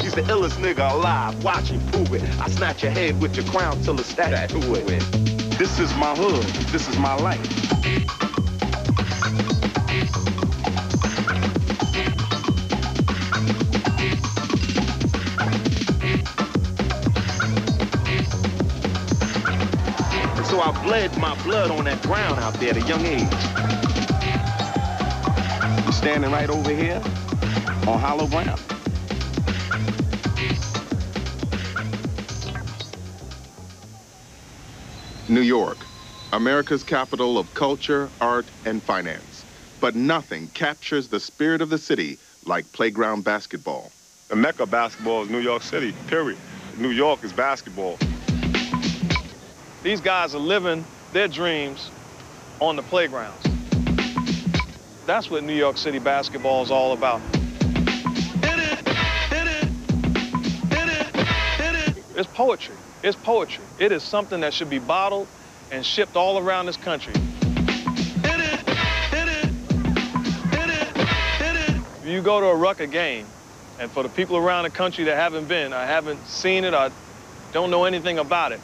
He's the illest nigga alive. Watch him prove it. I snatch your head with your crown till it's attached to it. This is my hood. This is my life. So I bled my blood on that ground out there at a young age. You're standing right over here on hollow ground. New York, America's capital of culture, art, and finance. But nothing captures the spirit of the city like playground basketball. The mecca of basketball is New York City, period. New York is basketball. These guys are living their dreams on the playgrounds. That's what New York City basketball is all about. It's poetry. It's poetry. It is something that should be bottled and shipped all around this country. If you go to a Rucker game, and for the people around the country that haven't been, I haven't seen it, I don't know anything about it,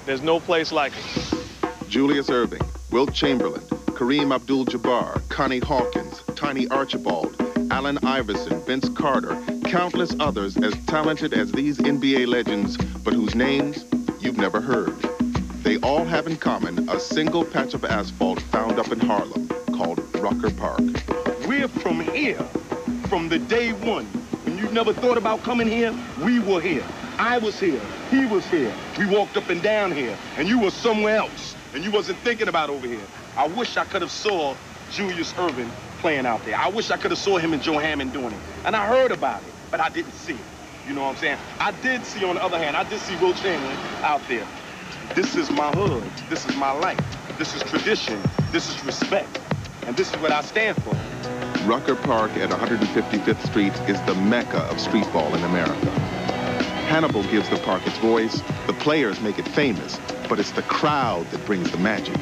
there's no place like it. Julius Erving, Wilt Chamberlain, Kareem Abdul-Jabbar, Connie Hawkins, Tiny Archibald, Allen Iverson, Vince Carter, countless others as talented as these NBA legends, but whose names you've never heard. They all have in common a single patch of asphalt found up in Harlem called Rucker Park. We're from here, from the day one. When you never thought about coming here, we were here. I was here, he was here. We walked up and down here, and you were somewhere else, and you wasn't thinking about over here. I wish I could have saw Julius Erving playing out there. I wish I could have saw him and Joe Hammond doing it. And I heard about it, but I didn't see it. You know what I'm saying? I did see, on the other hand, I did see Wilt Chamberlain out there. This is my hood. This is my life. This is tradition. This is respect. And this is what I stand for. Rucker Park at 155th Street is the mecca of streetball in America. Hannibal gives the park its voice, the players make it famous, but it's the crowd that brings the magic.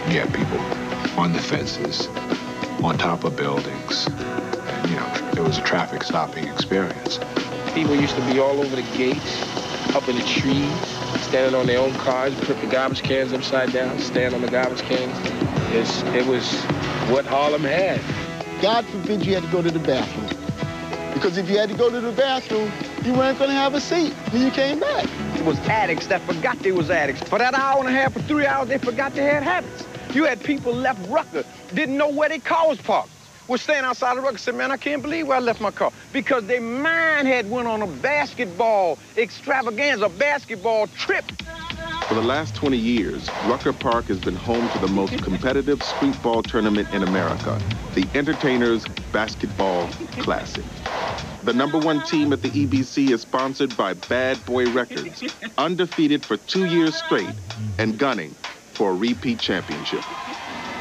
Yeah, people on the fences, on top of buildings. And, you know, it was a traffic stopping experience. People used to be all over the gates, up in the trees, standing on their own cars, put the garbage cans upside down, stand on the garbage cans. It was what Harlem had. God forbid you had to go to the bathroom. Because if you had to go to the bathroom, you weren't going to have a seat when you came back. It was addicts that forgot they was addicts. For that hour and a half or 3 hours, they forgot they had habits. You had people left Rucker, didn't know where their car was parked. Was staying outside of Rucker, said, man, I can't believe where I left my car. Because their mind had went on a basketball extravaganza, a basketball trip. For the last 20 years, Rucker Park has been home to the most competitive streetball tournament in America, the Entertainers Basketball Classic. The #1 team at the EBC is sponsored by Bad Boy Records, undefeated for 2 years straight and gunning for a repeat championship.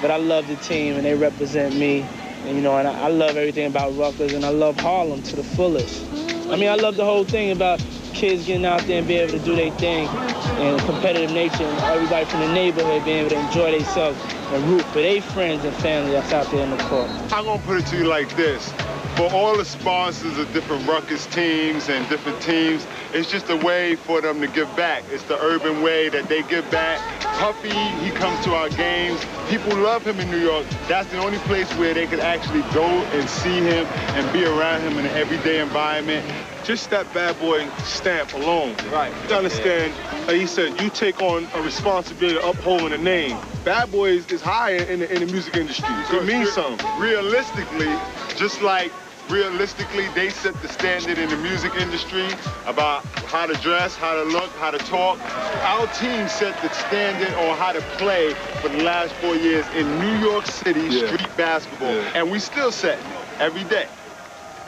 But I love the team and they represent me. And, you know, and I love everything about Rutgers, and I love Harlem to the fullest. I mean, I love the whole thing about kids getting out there and being able to do their thing, and competitive nature, and everybody from the neighborhood being able to enjoy themselves and root for their friends and family that's out there in the court. I'm gonna put it to you like this. For all the sponsors of different Rutgers teams and different teams, it's just a way for them to give back. It's the urban way that they give back. Puffy, he comes to our games. People love him in New York. That's the only place where they could actually go and see him and be around him in an everyday environment. Just that bad boy stamp alone. Right. You understand, like he said, you take on a responsibility of upholding a name. Bad boy is higher in the music industry. So it means something. Realistically, just like realistically, they set the standard in the music industry about how to dress, how to look, how to talk. Our team set the standard on how to play for the last 4 years in New York City street basketball. And we still set it every day.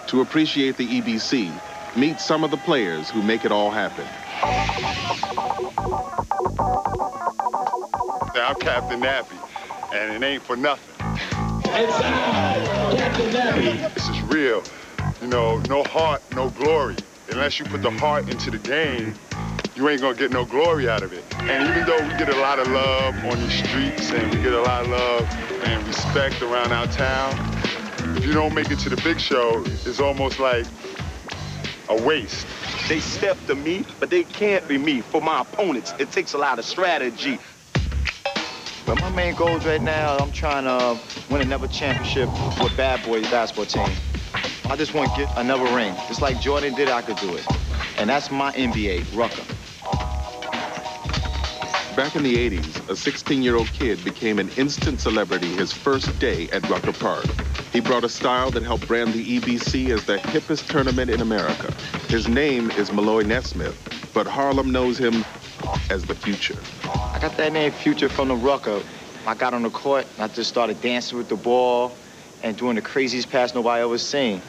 To appreciate the EBC, meet some of the players who make it all happen. I'm Captain Nappy, and it ain't for nothing. This is real. You know, no heart, no glory. Unless you put the heart into the game, you ain't gonna get no glory out of it. And even though we get a lot of love on the streets and we get a lot of love and respect around our town, if you don't make it to the big show, it's almost like a waste. They step to me, but they can't be me. For my opponents, it takes a lot of strategy. But my main goals right now, I'm trying to win another championship with Bad Boys basketball team. I just want to get another ring. Just like Jordan did, I could do it. And that's my NBA, Rucker. Back in the 80s, a 16-year-old kid became an instant celebrity his first day at Rucker Park. He brought a style that helped brand the EBC as the hippest tournament in America. His name is Malloy Nesmith, but Harlem knows him as the Future. I got that name Future from the Rucker. I got on the court and I just started dancing with the ball and doing the craziest pass nobody ever seen.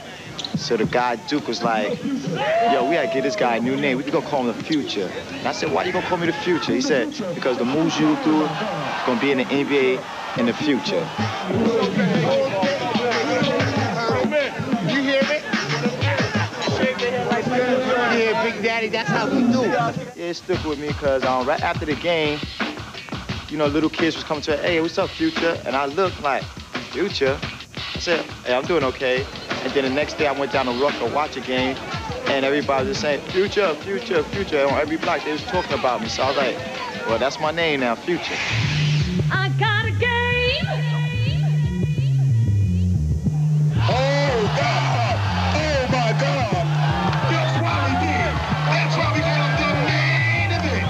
So the guy Duke was like, yo, we gotta give this guy a new name. We gonna call him the Future. And I said, why you gonna call me the Future? He said, because the moves you do gonna be in the NBA in the future. You hear me? Yeah, Big Daddy, that's how we do. Yeah, it stuck with me because right after the game, you know, little kids was coming to me, hey, what's up, Future? And I looked like, Future? I said, hey, I'm doing okay. And then the next day I went down to Rucker to watch a game, and everybody was saying, Future, Future, Future. And on every block, they was talking about me. So I was like, well, that's my name now, Future. I got a game. Oh, God! Oh, my God! That's why we did. That's why we got the main event.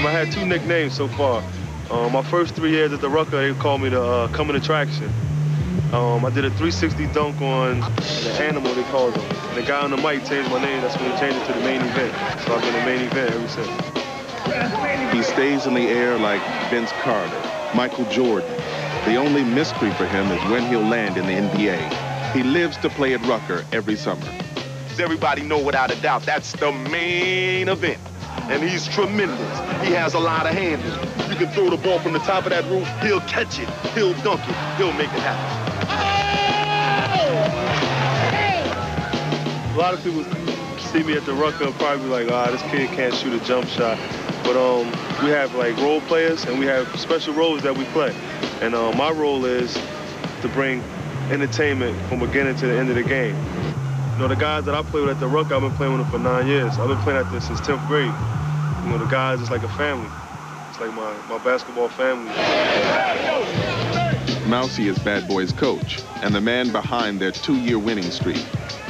I had 2 nicknames so far. My first 3 years at the Rucker, they called me the coming attraction. I did a 360 dunk on the Animal, they called him. And the guy on the mic changed my name. That's when he changed it to the main event. So I've been the main event ever since. He stays in the air like Vince Carter, Michael Jordan. The only mystery for him is when he'll land in the NBA. He lives to play at Rucker every summer. Everybody know without a doubt that's the main event. And he's tremendous. He has a lot of handles. You can throw the ball from the top of that roof, he'll catch it, he'll dunk it, he'll make it happen. A lot of people see me at the Rucker and probably be like, this kid can't shoot a jump shot. But we have like role players and we have special roles that we play. And my role is to bring entertainment from beginning to the end of the game. You know, the guys that I play with at the Rucker, I've been playing with them for 9 years. I've been playing at this since 10th grade. You know, the guys, it's like a family. It's like my basketball family. Mousy is Bad Boys' coach and the man behind their 2-year winning streak.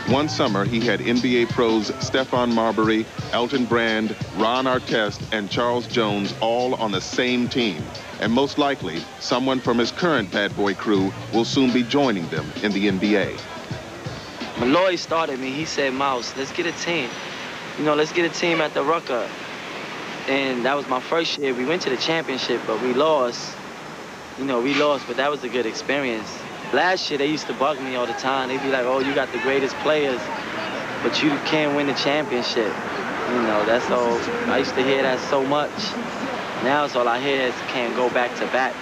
One summer, he had NBA pros Stephon Marbury, Elton Brand, Ron Artest, and Charles Jones all on the same team. And most likely, someone from his current Bad Boy crew will soon be joining them in the NBA. Malloy started me. He said, Mouse, let's get a team. You know, let's get a team at the Rucker. And that was my first year. We went to the championship, but we lost. You know, we lost, but that was a good experience. Last year, they used to bug me all the time. They'd be like, oh, you got the greatest players, but you can't win the championship. You know, that's all. I used to hear that so much. Now it's all I hear is can't go back to back.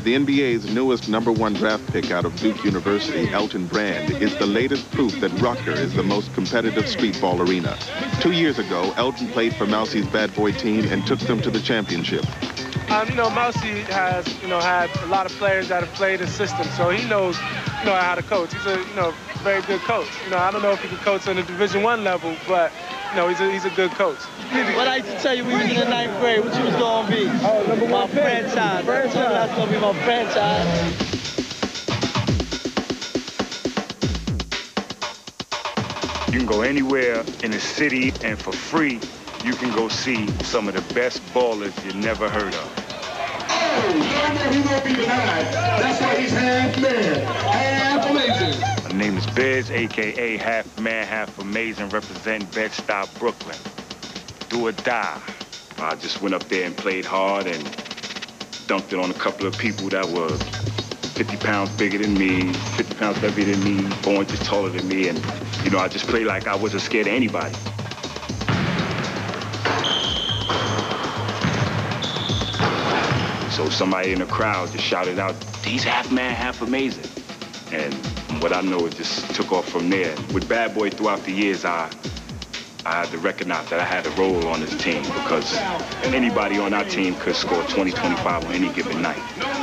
The NBA's newest #1 draft pick out of Duke University, Elton Brand, is the latest proof that Rucker is the most competitive streetball arena. 2 years ago, Elton played for Mousy's Bad Boy team and took them to the championship. You know, Mousy has, had a lot of players that have played his system, so he knows, how to coach. He's a, very good coach. I don't know if he can coach on the Division I level, but, he's a good coach. What I used to tell you, we was in the 9th grade, what you was gonna be? Oh, #1 my pick. franchise. That's gonna be my franchise. You can go anywhere in the city, and for free, you can go see some of the best ballers you never heard of. Oh, y'all know he gonna be tonight. That's why he's half man, half amazing. My name is Biz, a.k.a. Half Man, Half Amazing, representing Bed-Stuy, Brooklyn. Do or die. I just went up there and played hard and dunked it on a couple of people that were 50 pounds bigger than me, 50 pounds heavier than me, 4 inches taller than me, and, I just played like I wasn't scared of anybody. So somebody in the crowd just shouted out, he's half man, half amazing. And what I know, it just took off from there. With Bad Boy throughout the years, I I had to recognize that I had a role on this team because anybody on our team could score 20, 25 on any given night.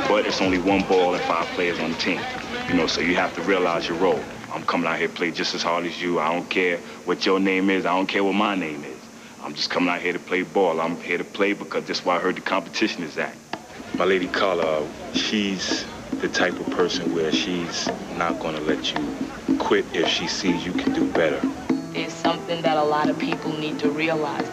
But it's only one ball and 5 players on the team. You know, so you have to realize your role. I'm coming out here to play just as hard as you. I don't care what your name is. I don't care what my name is. I'm just coming out here to play ball. I'm here to play because that's where I heard the competition is at. My lady Carla, she's the type of person where she's not going to let you quit if she sees you can do better. It's something that a lot of people need to realize.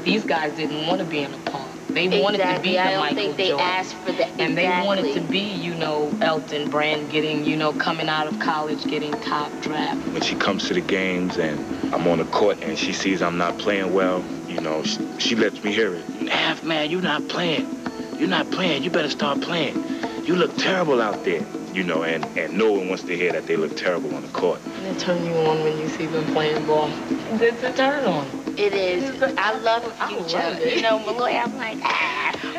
These guys didn't want to be in the park. They wanted to be the Michael Jordan. I don't think they asked for that. And they wanted to be, you know, Elton Brand, getting, you know, coming out of college, getting top draft. When she comes to the games and I'm on the court and she sees I'm not playing well, you know, she lets me hear it. Half man, you're not playing. You're not playing. You better start playing. You look terrible out there. You know, and no one wants to hear that they look terrible on the court. And it turn you on when you see them playing ball. It's a turn on. It is. I love Future. You know, Malloy, I'm like,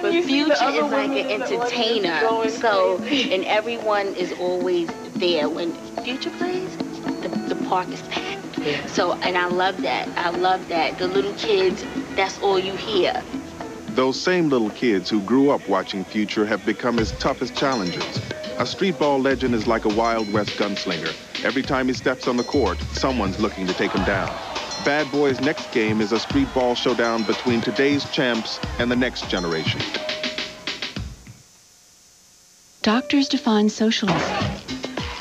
But Future is like an entertainer. So, and everyone is always there. When Future plays, the park is packed. Yeah. So, and I love that. I love that. The little kids, that's all you hear. Those same little kids who grew up watching Future have become his toughest challengers. A streetball legend is like a Wild West gunslinger. Every time he steps on the court, someone's looking to take him down. Bad Boy's next game is a streetball showdown between today's champs and the next generation. Doctors define socialism.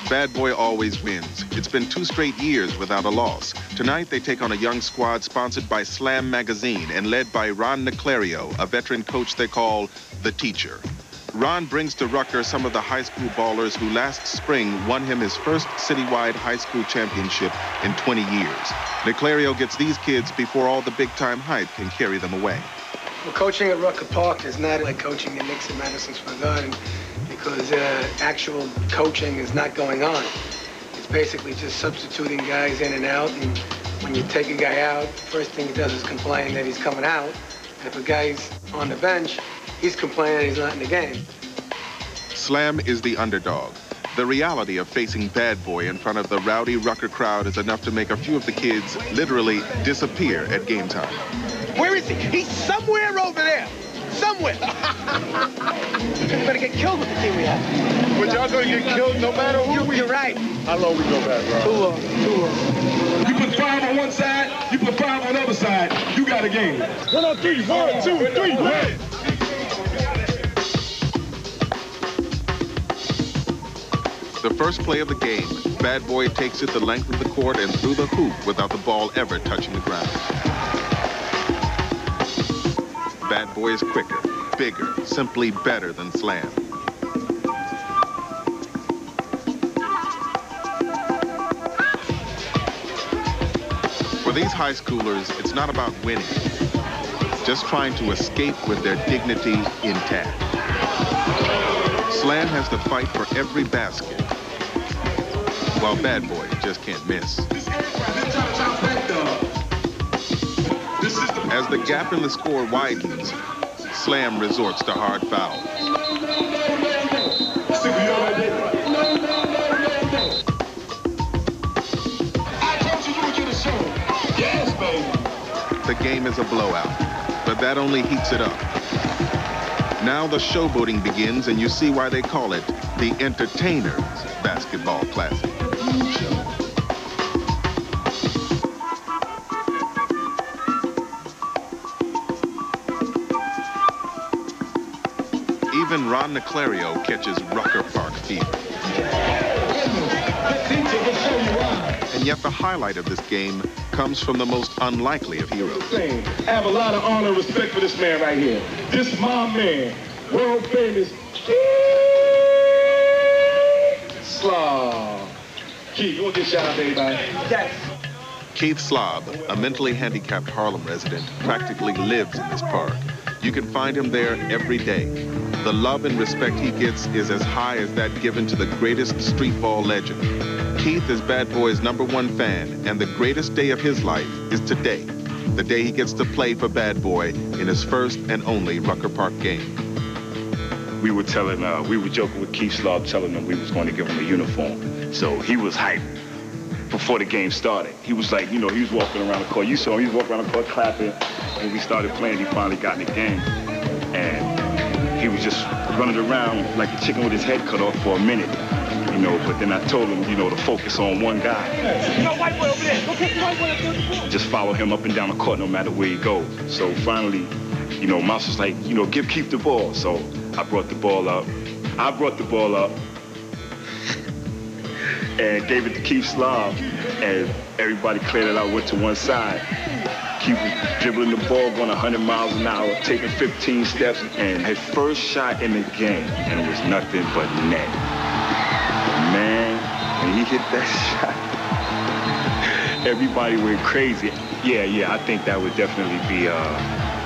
Bad Boy always wins. It's been 2 straight years without a loss. Tonight, they take on a young squad sponsored by Slam Magazine and led by Ron Niclario, a veteran coach they call the Teacher. Ron brings to Rucker some of the high school ballers who last spring won him his first citywide high school championship in 20 years. Niclario gets these kids before all the big-time hype can carry them away. Well, coaching at Rucker Park is not like coaching in Nixon Madison Square Garden because actual coaching is not going on. It's basically just substituting guys in and out, and when you take a guy out, the first thing he does is complain that he's coming out. And if a guy's on the bench, he's complaining he's not in the game. Slam is the underdog. The reality of facing Bad Boy in front of the rowdy Rucker crowd is enough to make a few of the kids literally disappear at game time. Where is he? He's somewhere over there. Somewhere. We're gonna get killed with the team we have. But y'all gonna get killed no matter who we... You're right. How long we go back, bro? Too long. You put 5 on one side, you put 5 on the other side, you got a game. 1 on 3, 1, 2, 3, red. The first play of the game, Bad Boy takes it the length of the court and through the hoop without the ball ever touching the ground. Bad Boy is quicker, bigger, simply better than Slam. For these high schoolers, it's not about winning, just trying to escape with their dignity intact. Slam has to fight for every basket, while Bad Boy just can't miss. As the gap in the score widens, Slam resorts to hard fouls. The game is a blowout, but that only heats it up. Now the showboating begins, and you see why they call it the Entertainers Basketball Classic. Even Ron Niclario catches Rucker Park fever. And yet the highlight of this game comes from the most unlikely of heroes. I have a lot of honor and respect for this man right here. This is my man, world famous Slob. Keith, you want to get a shout out to anybody? Yes. Keith Slob, a mentally handicapped Harlem resident, practically lives in this park. You can find him there every day. The love and respect he gets is as high as that given to the greatest streetball legend. Keith is Bad Boy's #1 fan, and the greatest day of his life is today, the day he gets to play for Bad Boy in his first and only Rucker Park game. We were joking with Keith Slob, telling him we was going to give him a uniform. So he was hyped. before the game started. He was like, you know, he was walking around the court. You saw him, he was walking around the court clapping. When we started playing, he finally got in the game. And he was just running around like a chicken with his head cut off for a minute. You know, but then I told him, you know, to focus on one guy. No, white boy over there. Go take the white boy up there. Just follow him up and down the court no matter where he goes. So finally, you know, Mouse was like, you know, keep the ball. So I brought the ball up. And gave it to Keith Slav, and everybody cleared it out, went to one side. Keith was dribbling the ball, going 100 miles an hour, taking 15 steps, and his first shot in the game, and it was nothing but net. Man, when he hit that shot, everybody went crazy. Yeah, I think that would definitely be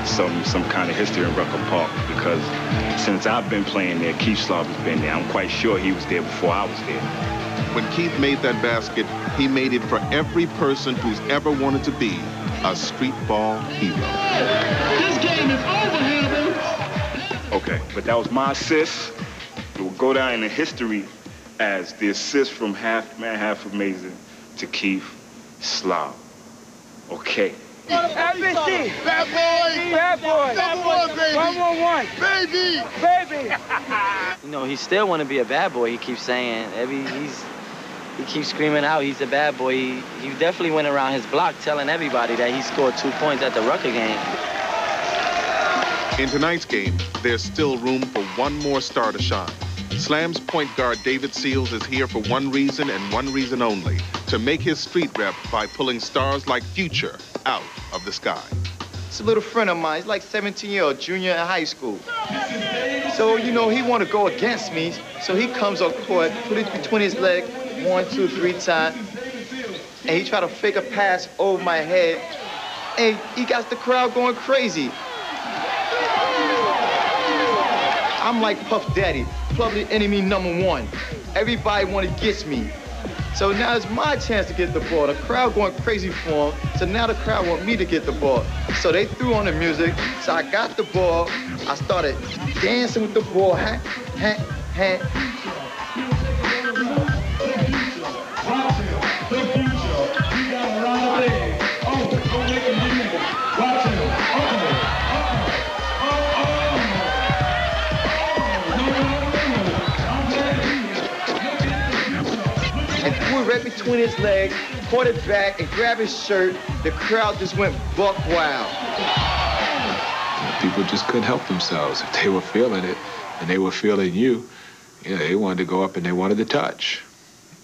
some kind of history in Rucker Park, because since I've been playing there, Keith Slav has been there. I'm quite sure he was there before I was there. When Keith made that basket, he made it for every person who's ever wanted to be a streetball hero. This game is over here, Okay, but that was my assist. It will go down in history as the assist from half man, half amazing to Keith Slav. Okay. FBC. Bad boy. Bad boy. Number one, baby. 111. Baby. Baby. You know, he still want to be a bad boy. He keeps saying, he keeps screaming out he's a bad boy. He definitely went around his block telling everybody that he scored 2 points at the Rucker game. In tonight's game, there's still room for one more star to shine. Slam's point guard David Seals is here for one reason and one reason only, to make his street rep by pulling stars like Future out of the sky. It's a little friend of mine. He's like 17-year-old, junior in high school. So, you know, he want to go against me. So he comes on court, put it between his legs, 1, 2, 3 times. And he try to fake a pass over my head. And he got the crowd going crazy. I'm like Puff Daddy, public enemy #1. Everybody want to get me. So now it's my chance to get the ball. The crowd going crazy for him. So now the crowd want me to get the ball. So they threw on the music. So I got the ball. I started dancing with the ball. Ha, ha, ha. Right between his legs, caught it back, and grabbed his shirt. The crowd just went buck wild. People just couldn't help themselves. If they were feeling it, and they were feeling you, they wanted to go up and they wanted to touch.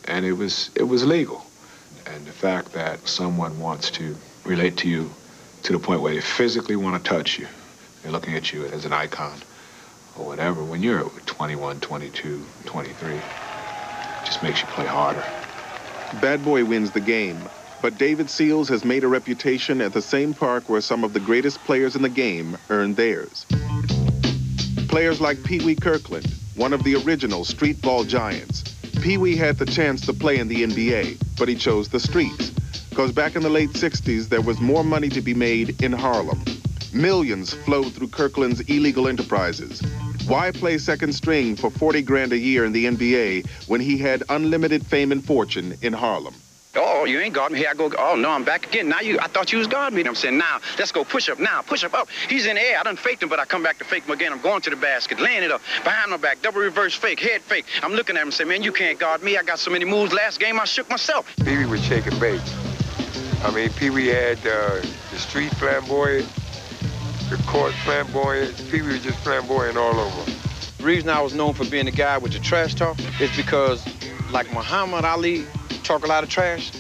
And it was legal. And the fact that someone wants to relate to you to the point where they physically want to touch you, they're looking at you as an icon or whatever, when you're 21, 22, 23, it just makes you play harder. Bad Boy wins the game, but David Seals has made a reputation at the same park where some of the greatest players in the game earned theirs. Players like Pee Wee Kirkland, one of the original streetball giants. Pee Wee had the chance to play in the NBA, but he chose the streets, because back in the late 60s, there was more money to be made in Harlem. Millions flowed through Kirkland's illegal enterprises. Why play second string for 40 grand a year in the NBA when he had unlimited fame and fortune in Harlem? Oh, you ain't guarding me. Here I go. Oh, no, I'm back again. Now I thought you was guarding me. I'm saying, now, let's go push up. Now, push up. He's in the air. I done faked him, but I come back to fake him again. I'm going to the basket, laying it up, behind my back, double reverse fake, head fake. I'm looking at him and say, man, you can't guard me. I got so many moves. Last game, I shook myself. Pee Wee was shaking bait. I mean, Pee Wee had the street flamboyant, the court flamboyant. Pee Wee was just flamboyant all over. The reason I was known for being the guy with the trash talk is because, like Muhammad Ali, talk a lot of trash,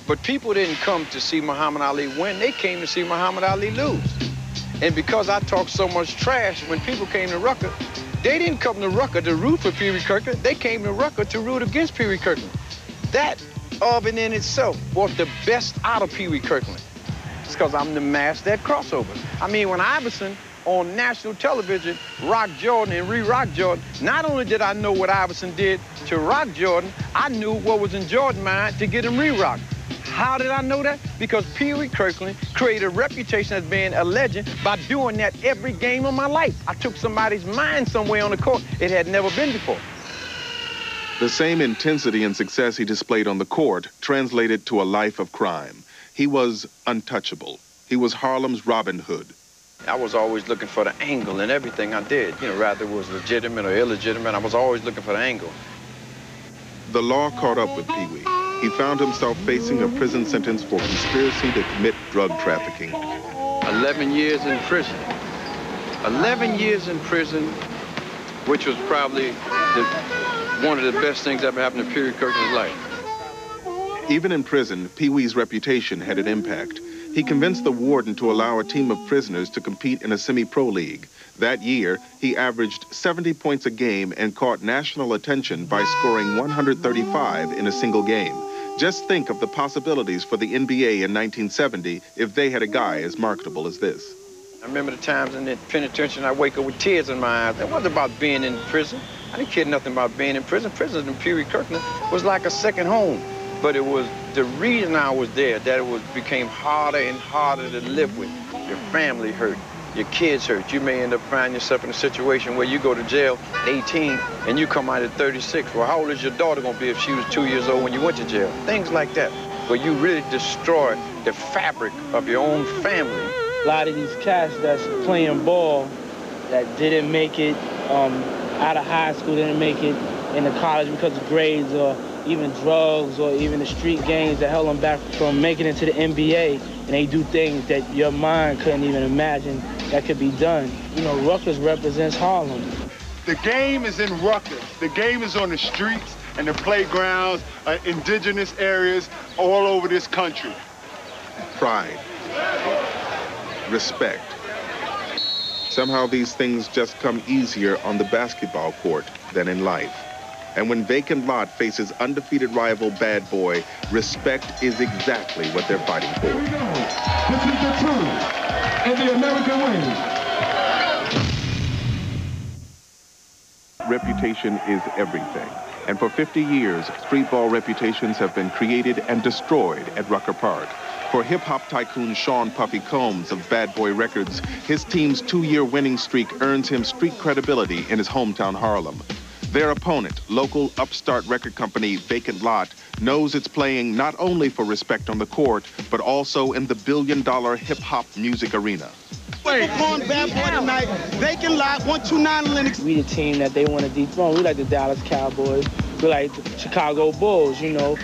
but people didn't come to see Muhammad Ali win. They came to see Muhammad Ali lose. And because I talked so much trash, when people came to Rucker, they didn't come to Rucker to root for Pee Wee Kirkland. They came to Rucker to root against Pee Wee Kirkland. That of and in itself brought the best out of Pee Wee Kirkland. It's because I'm the master at crossover. I mean, when Iverson on national television rock Jordan and re-rock Jordan, not only did I know what Iverson did to rock Jordan, I knew what was in Jordan's mind to get him re-rocked. How did I know that? Because Pee Wee Kirkland created a reputation as being a legend by doing that every game of my life. I took somebody's mind somewhere on the court it had never been before. The same intensity and success he displayed on the court translated to a life of crime. He was untouchable. He was Harlem's Robin Hood. I was always looking for the angle in everything I did. You know, rather it was legitimate or illegitimate, I was always looking for the angle. The law caught up with Pee Wee. He found himself facing a prison sentence for conspiracy to commit drug trafficking. 11 years in prison. 11 years in prison, which was probably one of the best things that ever happened to Pee Wee Kirkland's life. Even in prison, Pee Wee's reputation had an impact. He convinced the warden to allow a team of prisoners to compete in a semi-pro league. That year, he averaged 70 points a game and caught national attention by scoring 135 in a single game. Just think of the possibilities for the NBA in 1970 if they had a guy as marketable as this. I remember the times in the penitentiary, I wake up with tears in my eyes. It wasn't about being in prison. I didn't care nothing about being in prison. Prison in Pee Wee Kirkland was like a second home. But it was the reason I was there that it became harder and harder to live with. Your family hurt, your kids hurt. You may end up finding yourself in a situation where you go to jail at 18 and you come out at 36. Well, how old is your daughter gonna be if she was 2 years old when you went to jail? Things like that, where you really destroy the fabric of your own family. A lot of these cats that's playing ball that didn't make it out of high school, didn't make it into college because of grades or even drugs or even the street gangs that held them back from making it to the NBA, and they do things that your mind couldn't even imagine that could be done. You know, Rucker represents Harlem. The game is in Rucker. The game is on the streets and the playgrounds, indigenous areas all over this country. Pride. Respect. Somehow these things just come easier on the basketball court than in life. And when Vacant Lot faces undefeated rival Bad Boy, respect is exactly what they're fighting for. Here we go. This is the truth in the American way. Reputation is everything. And for 50 years, streetball reputations have been created and destroyed at Rucker Park. For hip-hop tycoon Sean Puffy Combs of Bad Boy Records, his team's 2-year winning streak earns him street credibility in his hometown Harlem. Their opponent, local upstart record company Vacant Lot, knows it's playing not only for respect on the court, but also in the billion-dollar hip-hop music arena. On Bad Boy tonight, Vacant Lot, 129 Linux. We the team that they want to dethrone. We like the Dallas Cowboys. We like the Chicago Bulls, you know.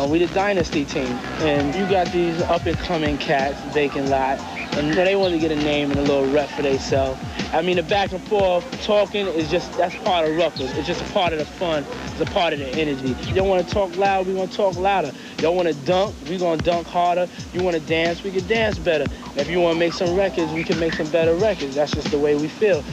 We the dynasty team. And you got these up-and-coming cats, Vacant Lot, and they want to get a name and a little rep for themselves. I mean, the back and forth talking is just, that's part of Rucker. It's just a part of the fun. It's a part of the energy. You don't want to talk loud, we want to talk louder. Y'all want to dunk, we going to dunk harder. You want to dance, we can dance better. If you want to make some records, we can make some better records. That's just the way we feel.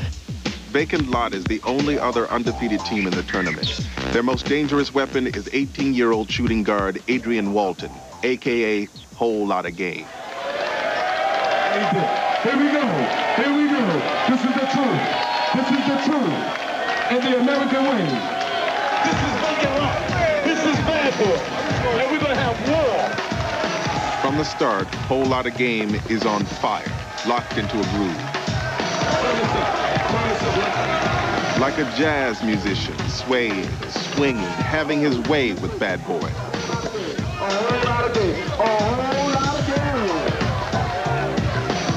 Vacant Lot is the only other undefeated team in the tournament. Their most dangerous weapon is 18-year-old shooting guard Adrian Walton, a.k.a. Whole Lotta Game. Here we go. Here we go. This is the truth. This is the truth in the American way. This is Vacant Lot. This is Bad Boy. And we're going to have war. From the start, Whole Lotta Game is on fire, locked into a groove. Like a jazz musician, swaying, swinging, having his way with Bad Boy.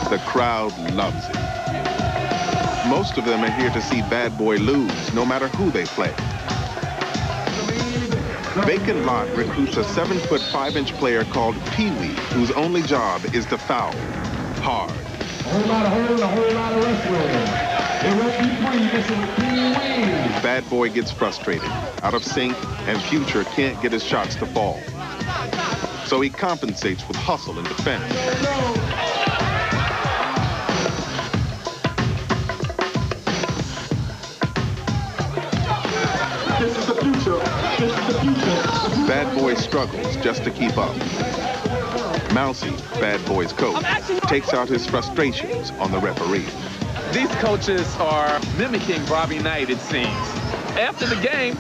The crowd loves it. Most of them are here to see Bad Boy lose, no matter who they play. Vacant Lot recruits a 7-foot 5-inch player called Pee Wee, whose only job is to foul hard. A whole lot of wrestling. It won't be free. This is Pee Wee. Bad Boy gets frustrated, out of sync, and Future can't get his shots to fall. So he compensates with hustle and defense. This is the future. This is the future. Bad Boy struggles just to keep up. Mousy, Bad Boy's coach, takes out his frustrations on the referee. These coaches are mimicking Bobby Knight, it seems. After the game,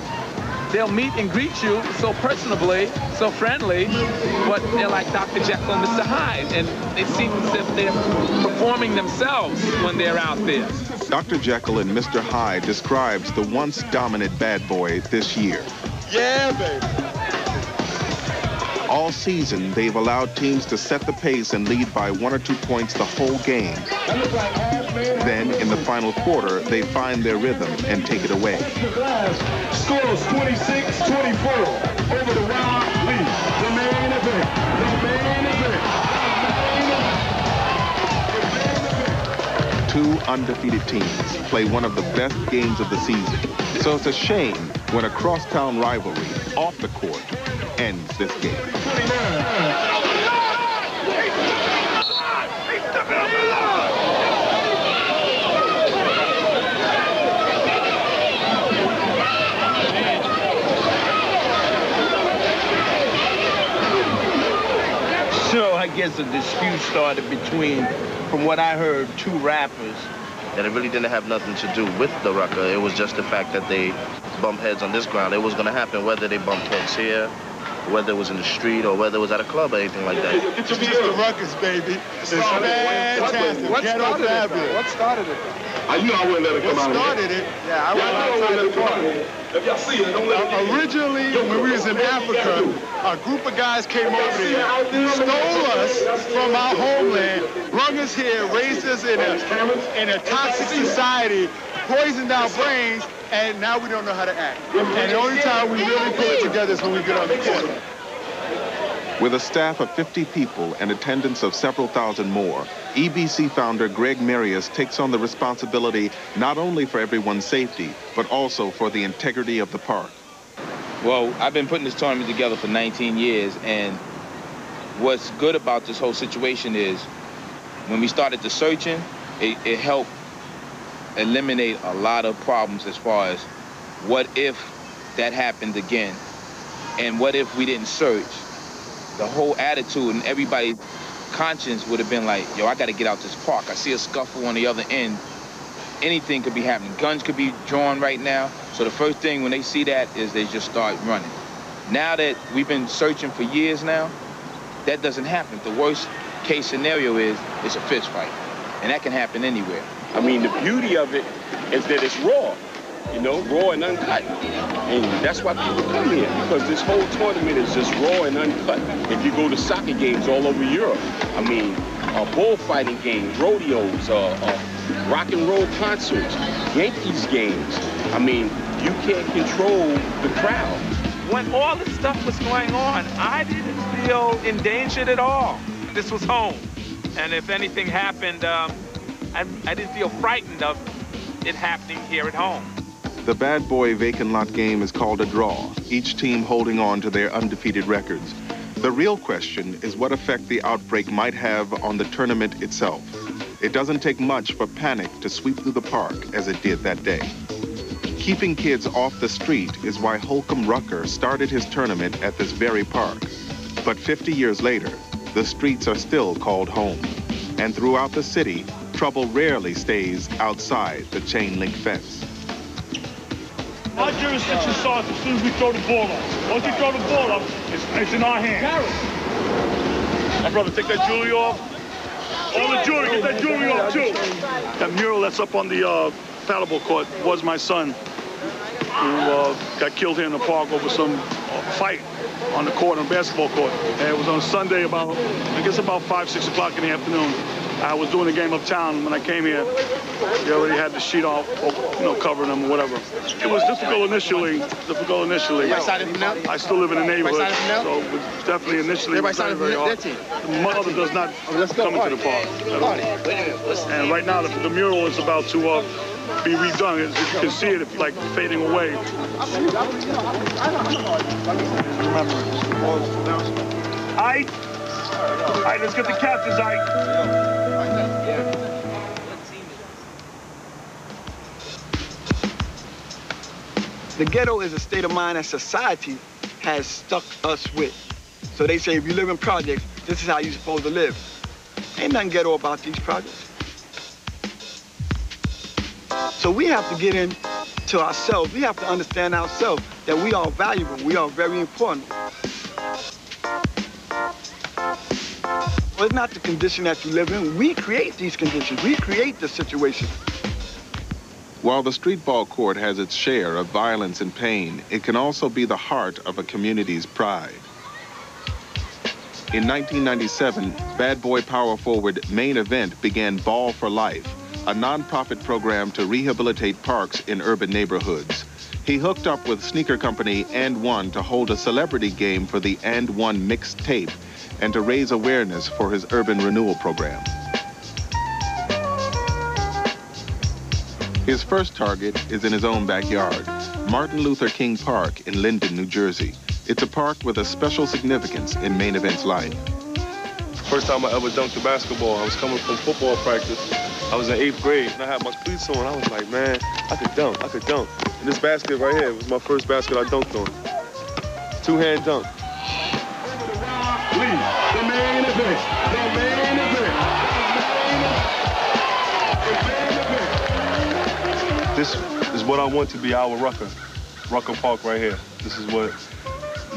they'll meet and greet you so personably, so friendly, but they're like Dr. Jekyll and Mr. Hyde, and it seems as if they're performing themselves when they're out there. Dr. Jekyll and Mr. Hyde describes the once dominant Bad Boy this year. Yeah, baby. All season, they've allowed teams to set the pace and lead by 1 or 2 points the whole game. Then, in the final quarter, they find their rhythm and take it away. Scores 26-24 over the Wild League. The main event. Two undefeated teams play one of the best games of the season. So it's a shame when a crosstown rivalry off the court ends this game. So I guess a dispute started between, from what I heard, two rappers. And it really didn't have nothing to do with the Rucker. It was just the fact that they bumped heads on this ground. It was going to happen whether they bumped heads here, whether it was in the street, or whether it was at a club or anything like that. It's just the Ruckus, baby. It's fantastic. What Ghetto started it? fabulous. What started it? I knew I wouldn't let it come out. What started it? Yeah, I wouldn't let it come out. If y'all see it, don't let it. Originally, when we was in Africa, a group of guys came over there, stole us from our homeland, brung us here, raised us in a toxic society, poisoned our brains, and now we don't know how to act. And the only time we really pull it together is when we get on the court. With a staff of 50 people and attendance of several thousand more, EBC founder Greg Marius takes on the responsibility not only for everyone's safety, but also for the integrity of the park. Well, I've been putting this tournament together for 19 years, and what's good about this whole situation is when we started the searching, it helped eliminate a lot of problems as far as what if that happened again, and what if we didn't search. The whole attitude and everybody's conscience would have been like, yo, I got to get out this park. I see a scuffle on the other end. Anything could be happening. Guns could be drawn right now. So the first thing when they see that is they just start running. Now that we've been searching for years now, that doesn't happen. The worst case scenario is it's a fist fight. And that can happen anywhere. I mean, the beauty of it is that it's raw. You know, raw and uncut. And that's why people come here, because this whole tournament is just raw and uncut. If you go to soccer games all over Europe, I mean, bullfighting games, rodeos, rock and roll concerts, Yankees games. I mean, you can't control the crowd. When all this stuff was going on, I didn't feel endangered at all. This was home. And if anything happened, I didn't feel frightened of it happening here at home. The bad boy vacant lot game is called a draw, each team holding on to their undefeated records. The real question is what effect the outbreak might have on the tournament itself. It doesn't take much for panic to sweep through the park as it did that day. Keeping kids off the street is why Holcomb Rucker started his tournament at this very park. But 50 years later, the streets are still called home. And throughout the city, trouble rarely stays outside the chain link fence. Our jurisdiction starts as soon as we throw the ball up. Once we throw the ball up, it's in our hands. My brother, take that jewelry off. All the jewelry, get that jewelry off too. That mural that's up on the paddleball court was my son, who got killed here in the park over some fight on the court, on the basketball court. And it was on Sunday about, I guess about 5, 6 o'clock in the afternoon. I was doing a game uptown when I came here. They already had the sheet off, you know, covering them or whatever. It was difficult initially. I still live in the neighborhood, so it was definitely initially very hard. The mother does not come into the park. And right now, the mural is about to be redone. As you can see it, it's like fading away. Ike, let's get the captains, Ike. The ghetto is a state of mind that society has stuck us with. So they say if you live in projects, this is how you're supposed to live. Ain't nothing ghetto about these projects. So we have to get into ourselves. We have to understand ourselves that we are valuable. We are very important. Well, it's not the condition that you live in. We create these conditions. We create the situation. While the streetball court has its share of violence and pain, it can also be the heart of a community's pride. In 1997, bad boy power forward Main Event began Ball for Life, a nonprofit program to rehabilitate parks in urban neighborhoods. He hooked up with sneaker company And One to hold a celebrity game for the And One mixtape and to raise awareness for his urban renewal program. His first target is in his own backyard, Martin Luther King Park in Linden, New Jersey. It's a park with a special significance in Main Event's life. First time I ever dunked a basketball, I was coming from football practice. I was in 8th grade, and I had my cleats on. I was like, man, I could dunk. And this basket right here was my first basket I dunked on. Two-hand dunk. Please, the main event, the main event. This is what I want to be our Rucker Park right here. This is what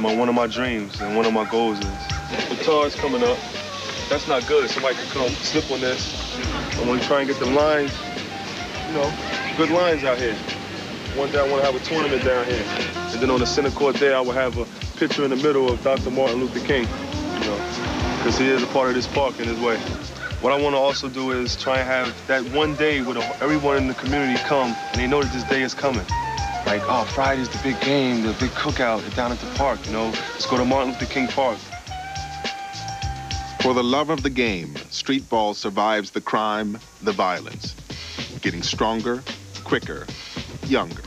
one of my dreams and one of my goals is. The tar's coming up. That's not good. Somebody could come slip on this. I want to try and get the lines, good lines out here. One day I want to have a tournament down here. And then on the center court there, I will have a picture in the middle of Dr. Martin Luther King, because he is a part of this park in his way. What I want to also do is try and have that one day where everyone in the community come and they know that this day is coming. Like, oh, Friday's the big game, the big cookout down at the park, Let's go to Martin Luther King Park. For the love of the game, streetball survives the crime, the violence, getting stronger, quicker, younger.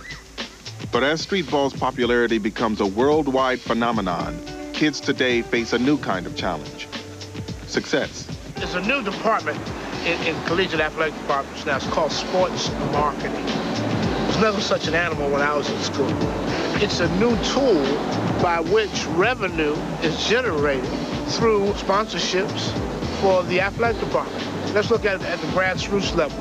But as streetball's popularity becomes a worldwide phenomenon, kids today face a new kind of challenge: success. There's a new department in collegiate athletic departments now. It's called sports marketing. There's never such an animal when I was in school. It's a new tool by which revenue is generated through sponsorships for the athletic department. Let's look at it at the grassroots level.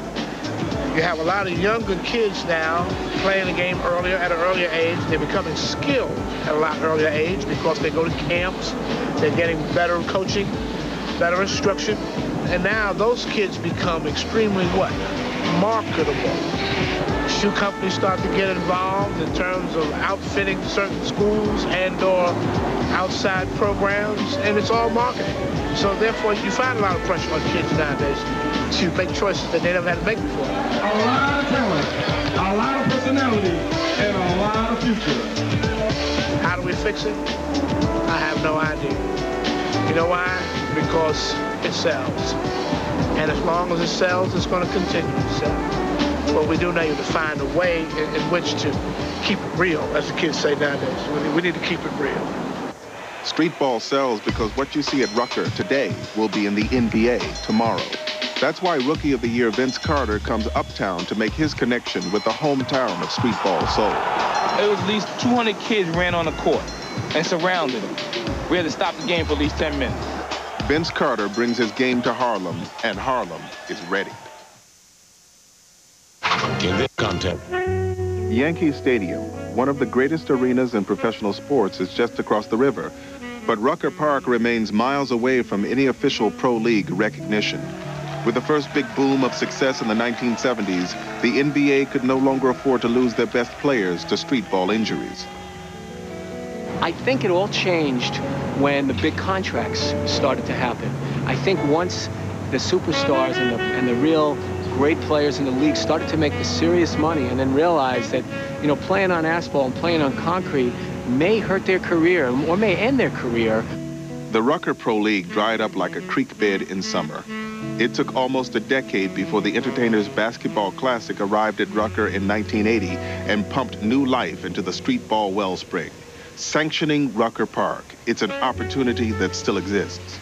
You have a lot of younger kids now playing the game at an earlier age. They're becoming skilled at a lot earlier age because they go to camps. They're getting better coaching, better instruction. And now those kids become extremely what? Marketable. Shoe companies start to get involved in terms of outfitting certain schools and/or outside programs, and it's all marketing. So therefore, you find a lot of pressure on kids nowadays to make choices that they never had to make before. A lot of talent, a lot of personality, and a lot of future. How do we fix it? I have no idea. You know why? Because it sells. And as long as it sells, it's going to continue to sell. But we do need to find a way in which to keep it real, as the kids say nowadays. We need to keep it real. Streetball sells because what you see at Rucker today will be in the NBA tomorrow. That's why Rookie of the Year Vince Carter comes uptown to make his connection with the hometown of streetball soul. It was at least 200 kids ran on the court and surrounded him. We had to stop the game for at least 10 minutes. Vince Carter brings his game to Harlem, and Harlem is ready. In this contest, Yankee Stadium, one of the greatest arenas in professional sports, is just across the river. But Rucker Park remains miles away from any official pro league recognition. With the first big boom of success in the 1970s, the NBA could no longer afford to lose their best players to streetball injuries. I think it all changed when the big contracts started to happen. I think once the superstars and the real great players in the league started to make the serious money and then realized that, playing on asphalt and playing on concrete may hurt their career or may end their career. The Rucker Pro League dried up like a creek bed in summer. It took almost a decade before the Entertainers Basketball Classic arrived at Rucker in 1980 and pumped new life into the streetball wellspring. Sanctioning Rucker Park, it's an opportunity that still exists.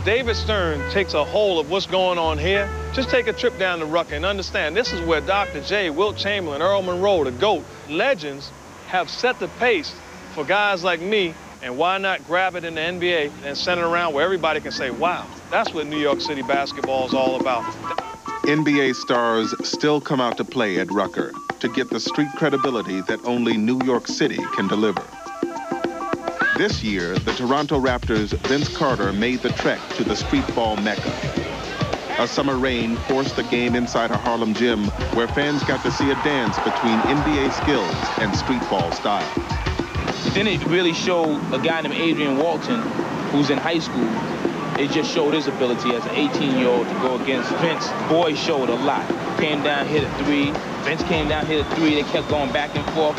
David Stern takes a hold of what's going on here. Just take a trip down to Rucker and understand this is where Dr. J, Wilt Chamberlain, Earl Monroe, the GOAT, legends have set the pace for guys like me, and why not grab it in the NBA and send it around where everybody can say, wow, that's what New York City basketball is all about. NBA stars still come out to play at Rucker to get the street credibility that only New York City can deliver. This year, the Toronto Raptors' Vince Carter made the trek to the streetball mecca. A summer rain forced the game inside a Harlem gym where fans got to see a dance between NBA skills and streetball style. Then it really showed a guy named Adrian Walton, who's in high school. It just showed his ability as an 18-year-old to go against Vince. Boy showed a lot. Came down, hit a three. Vince came down, hit a three. They kept going back and forth.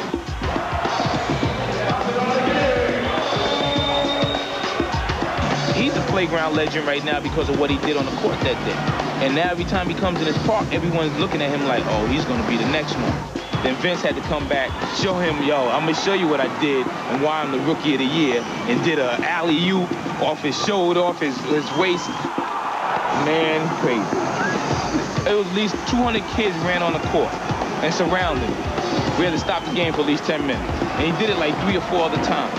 He's a playground legend right now because of what he did on the court that day. And now every time he comes in his park, everyone's looking at him like, oh, he's going to be the next one. Then Vince had to come back, show him, yo, I'm going to show you what I did and why I'm the Rookie of the Year, and did a alley-oop off his shoulder, off his waist. Man, crazy. It was at least 200 kids ran on the court and surrounded him. We had to stop the game for at least 10 minutes. And he did it like 3 or 4 other times.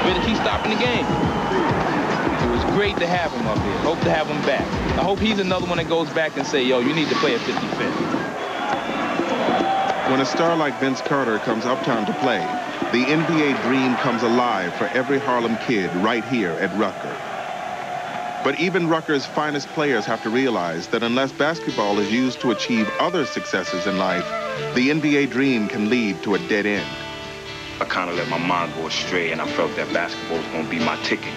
We had to keep stopping the game. It was great to have him up here. Hope to have him back. I hope he's another one that goes back and say, yo, you need to play at 55th. When a star like Vince Carter comes uptown to play, the NBA dream comes alive for every Harlem kid right here at Rucker. But even Rucker's finest players have to realize that unless basketball is used to achieve other successes in life, the NBA dream can lead to a dead end. I kind of let my mind go astray, and I felt that basketball was going to be my ticket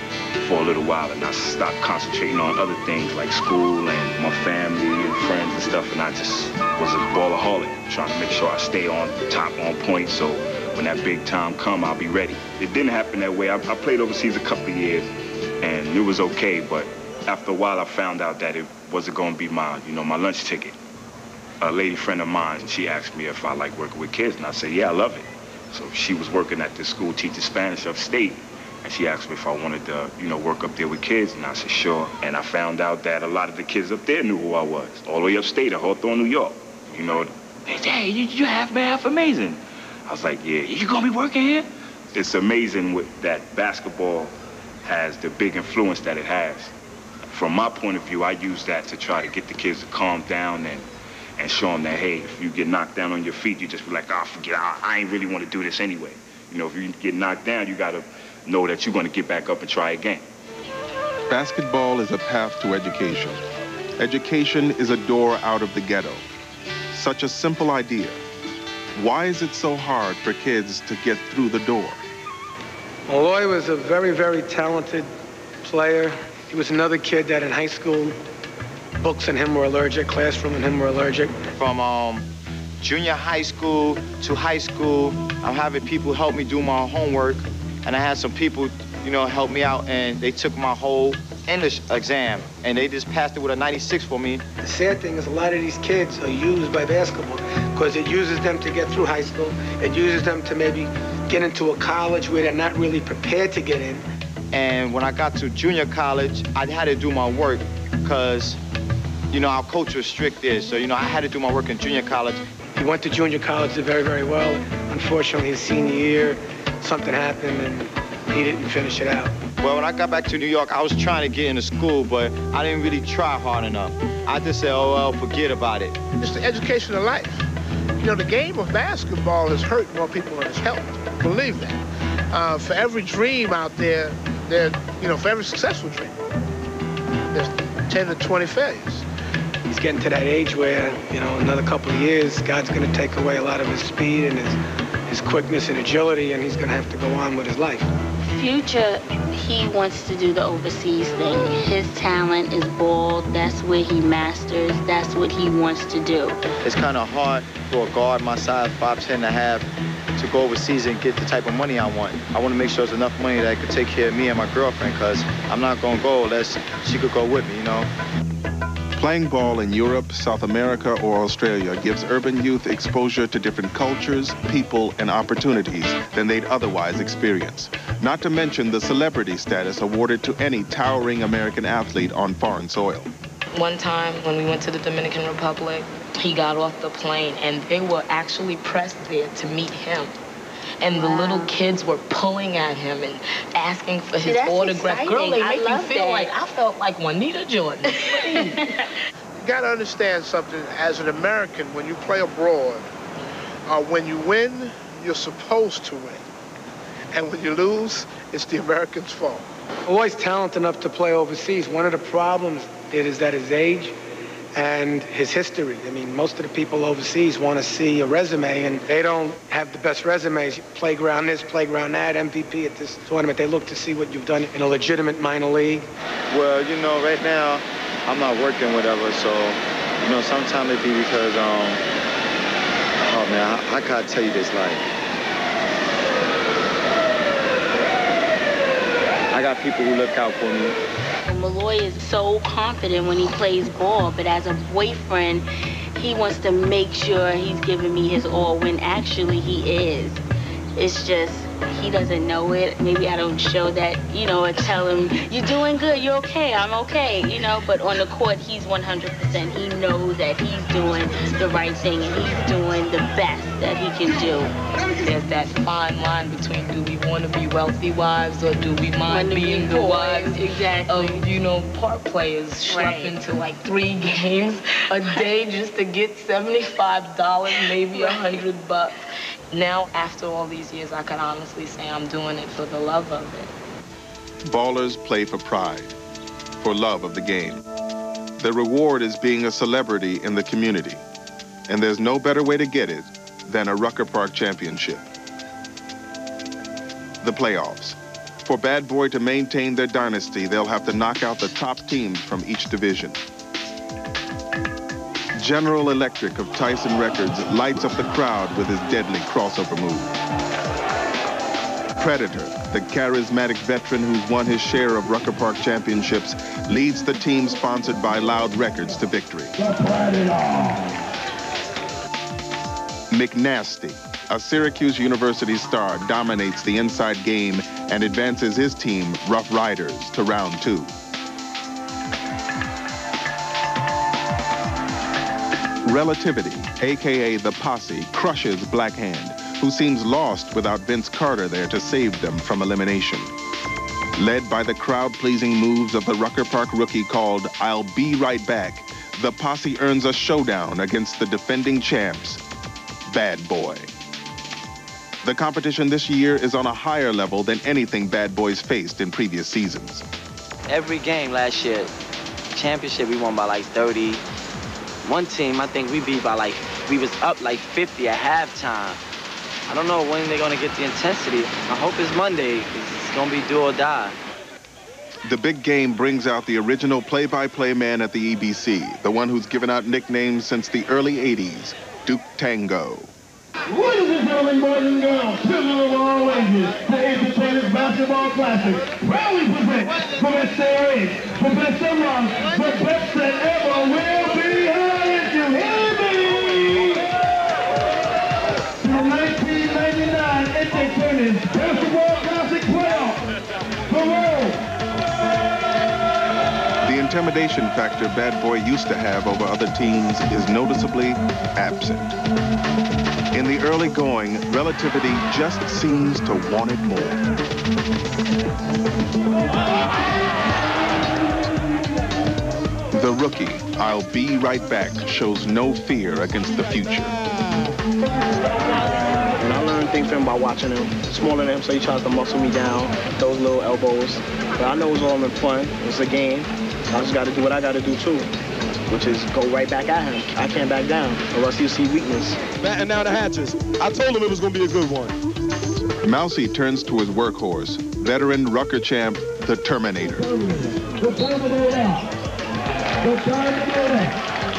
for a little while, and I stopped concentrating on other things like school and my family and friends and stuff, and I just was a ballaholic, trying to make sure I stay on top, on point, so when that big time come, I'll be ready. It didn't happen that way. I played overseas a couple of years, and it was okay, but after a while, I found out that it wasn't going to be my, my lunch ticket. A lady friend of mine, she asked me if I like working with kids, and I said, yeah, I love it. So she was working at this school teaching Spanish upstate, and she asked me if I wanted to, work up there with kids, and I said, sure. And I found out that a lot of the kids up there knew who I was, all the way upstate in Hawthorne, New York. They said, hey, you half amazing. I was like, yeah, you gonna be working here? It's amazing that basketball has the big influence that it has. From my point of view, I use that to try to get the kids to calm down and show them that, hey, if you get knocked down on your feet, you just be like, oh, forget it. I ain't really want to do this anyway. If you get knocked down, you got to know that you're going to get back up and try again. Basketball is a path to education. Education is a door out of the ghetto. Such a simple idea. Why is it so hard for kids to get through the door? Malloy was a very, very talented player. He was another kid that in high school, books and him were allergic, classroom and him were allergic. From junior high school to high school, I'm having people help me do my homework, and I had some people, help me out, and they took my whole English exam, and they just passed it with a 96 for me. The sad thing is a lot of these kids are used by basketball because it uses them to get through high school. It uses them to maybe get into a college where they're not really prepared to get in. And when I got to junior college, I had to do my work because, our coach was strict there. So, I had to do my work in junior college. He went to junior college, did very, very well. Unfortunately, his senior year, something happened and he didn't finish it out. Well, when I got back to New York, I was trying to get into school, but I didn't really try hard enough. I just said, oh, well, forget about it. It's the education of life. The game of basketball has hurt more people than it's helped. Believe that. For every dream out there, for every successful dream, there's 10 to 20 failures. He's getting to that age where, another couple of years, God's going to take away a lot of his speed and his quickness and agility, and he's going to have to go on with his life. Future, he wants to do the overseas thing. His talent is ball. That's where he masters. That's what he wants to do. It's kind of hard for a guard my size, 5'10" and a half, to go overseas and get the type of money I want. I want to make sure there's enough money that I could take care of me and my girlfriend, because I'm not going to go unless she could go with me, Playing ball in Europe, South America, or Australia gives urban youth exposure to different cultures, people, and opportunities than they'd otherwise experience. Not to mention the celebrity status awarded to any towering American athlete on foreign soil. One time when we went to the Dominican Republic, he got off the plane and they were actually pressed there to meet him. And the little kids were pulling at him and asking for his autograph. Exciting. Girl, they make you feel that. like I felt like Juanita Jordan. You got to understand something. As an American, when you play abroad, when you win, you're supposed to win. And when you lose, it's the Americans' fault. Always talented enough to play overseas. One of the problems is that his age and his history. I mean, most of the people overseas want to see a resume, and they don't have the best resumes. Playground this, playground that, MVP at this tournament. They look to see what you've done in a legitimate minor league. Well, you know, right now, I'm not working, whatever, so, you know, sometimes it be because, oh, man, I gotta tell you this, like, I got people who look out for me. Malloy is so confident when he plays ball, but as a boyfriend, he wants to make sure he's giving me his all when actually he is. It's just, he doesn't know it. Maybe I don't show that, you know, or tell him, you're doing good, you're okay, I'm okay, you know, but on the court, he's 100%. He knows that he's doing the right thing and he's doing the best that he can do. There's that fine line between do we want to be wealthy wives or do we mind being the wives of, you know, park players schlepping to like 3 games a day just to get $75, maybe $100. Now, after all these years, I can honestly say I'm doing it for the love of it. Ballers play for pride, for love of the game. The reward is being a celebrity in the community, and there's no better way to get it than a Rucker Park championship. The playoffs. For Bad Boy to maintain their dynasty, they'll have to knock out the top teams from each division. General Electric of Tyson Records lights up the crowd with his deadly crossover move. Predator, the charismatic veteran who's won his share of Rucker Park championships, leads the team sponsored by Loud Records to victory. McNasty, a Syracuse University star, dominates the inside game and advances his team, Rough Riders, to round 2. Relativity, a.k.a. the Posse, crushes Black Hand, who seems lost without Vince Carter there to save them from elimination. Led by the crowd-pleasing moves of the Rucker Park rookie called I'll Be Right Back, the Posse earns a showdown against the defending champs, Bad Boy. The competition this year is on a higher level than anything Bad Boys faced in previous seasons. Every game last year, championship, we won by like 30. One team, I think we beat by like, we was up like 50 at halftime. I don't know when they're gonna get the intensity. I hope it's Monday, 'cause it's gonna be do or die. The big game brings out the original play-by-play man at the EBC, the one who's given out nicknames since the early 80s, Duke Tango. Ladies and gentlemen, boys and girls, children of all ages, the Entertainers Basketball Classic, proudly present for its series, for best of love, the best that ever will be heard. You hear me? The 1999 Entertainers Basketball Classic playoff. The intimidation factor Bad Boy used to have over other teams is noticeably absent. In the early going, Relativity just seems to want it more. The rookie, I'll Be Right Back, shows no fear against the future. And I learned things from him by watching him. Smaller than him, so he tries to muscle me down, those little elbows. But I know it's all in fun. It's a game. I just got to do what I got to do, too, which is go right back at him. I can't back down, or else you'll see weakness. Batten down the hatches. I told him it was going to be a good one. Mousy turns to his workhorse, veteran Rucker champ, the Terminator. The Terminator. The Terminator.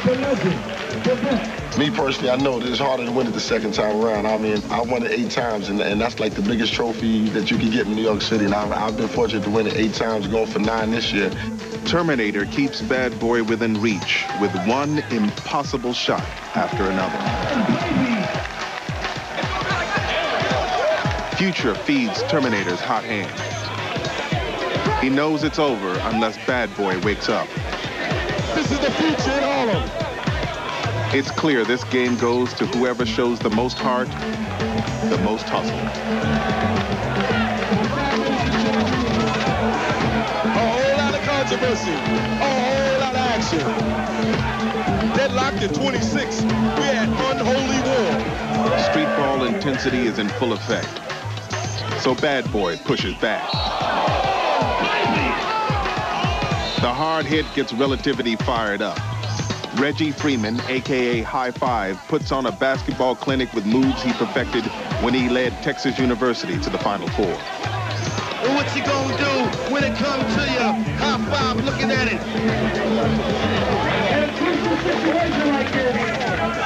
The legend. The best. Me personally, I know it's harder to win it the second time around. I mean, I won it 8 times, and that's like the biggest trophy that you can get in New York City. And I've been fortunate to win it 8 times, going for 9 this year. Terminator keeps Bad Boy within reach with one impossible shot after another. Future feeds Terminator's hot hand. He knows it's over unless Bad Boy wakes up. This is the future in Harlem. It's clear this game goes to whoever shows the most heart, the most hustle. A whole lot of controversy, a whole lot of action. Deadlocked at 26, we had unholy war. Streetball intensity is in full effect. So Bad Boy pushes back. The hard hit gets Relativity fired up. Reggie Freeman, a.k.a. High Five, puts on a basketball clinic with moves he perfected when he led Texas University to the Final Four. And what you gonna do when it comes to you? High Five looking at it.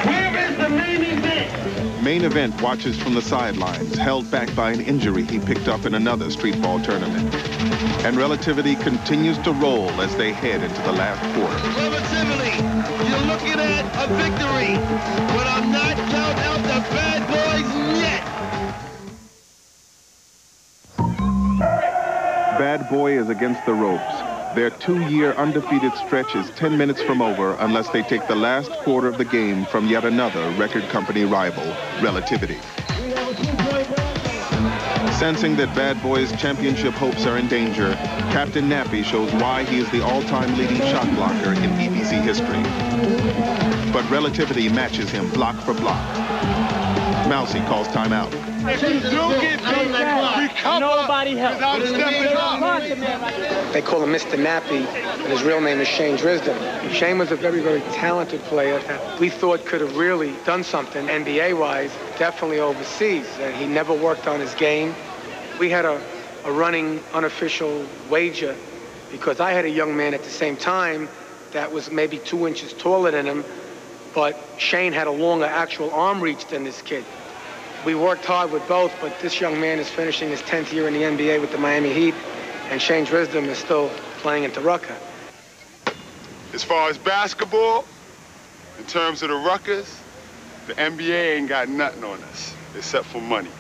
Where is the main event? Main Event watches from the sidelines, held back by an injury he picked up in another streetball tournament. And Relativity continues to roll as they head into the last quarter. Relativity, you're looking at a victory, but I'm not counting out the bad boys yet. Bad Boy is against the ropes. Their 2-year undefeated stretch is 10 minutes from over unless they take the last quarter of the game from yet another record company rival, Relativity. Sensing that Bad Boy's championship hopes are in danger, Captain Nappy shows why he is the all-time leading shot blocker in EBC history. But Relativity matches him block for block. Mousy calls timeout. If you do get beat, recover. Nobody helps. Without stepping up. They call him Mr. Nappy, and his real name is Shane Drisden. Shane was a very, very talented player that we thought could have really done something NBA-wise, definitely overseas. He never worked on his game. We had a running unofficial wager because I had a young man at the same time that was maybe 2 inches taller than him, but Shane had a longer actual arm reach than this kid. We worked hard with both, but this young man is finishing his 10th year in the NBA with the Miami Heat, and Shane Drisden is still playing at the Rucker. As far as basketball, in terms of the Ruckers, the NBA ain't got nothing on us except for money.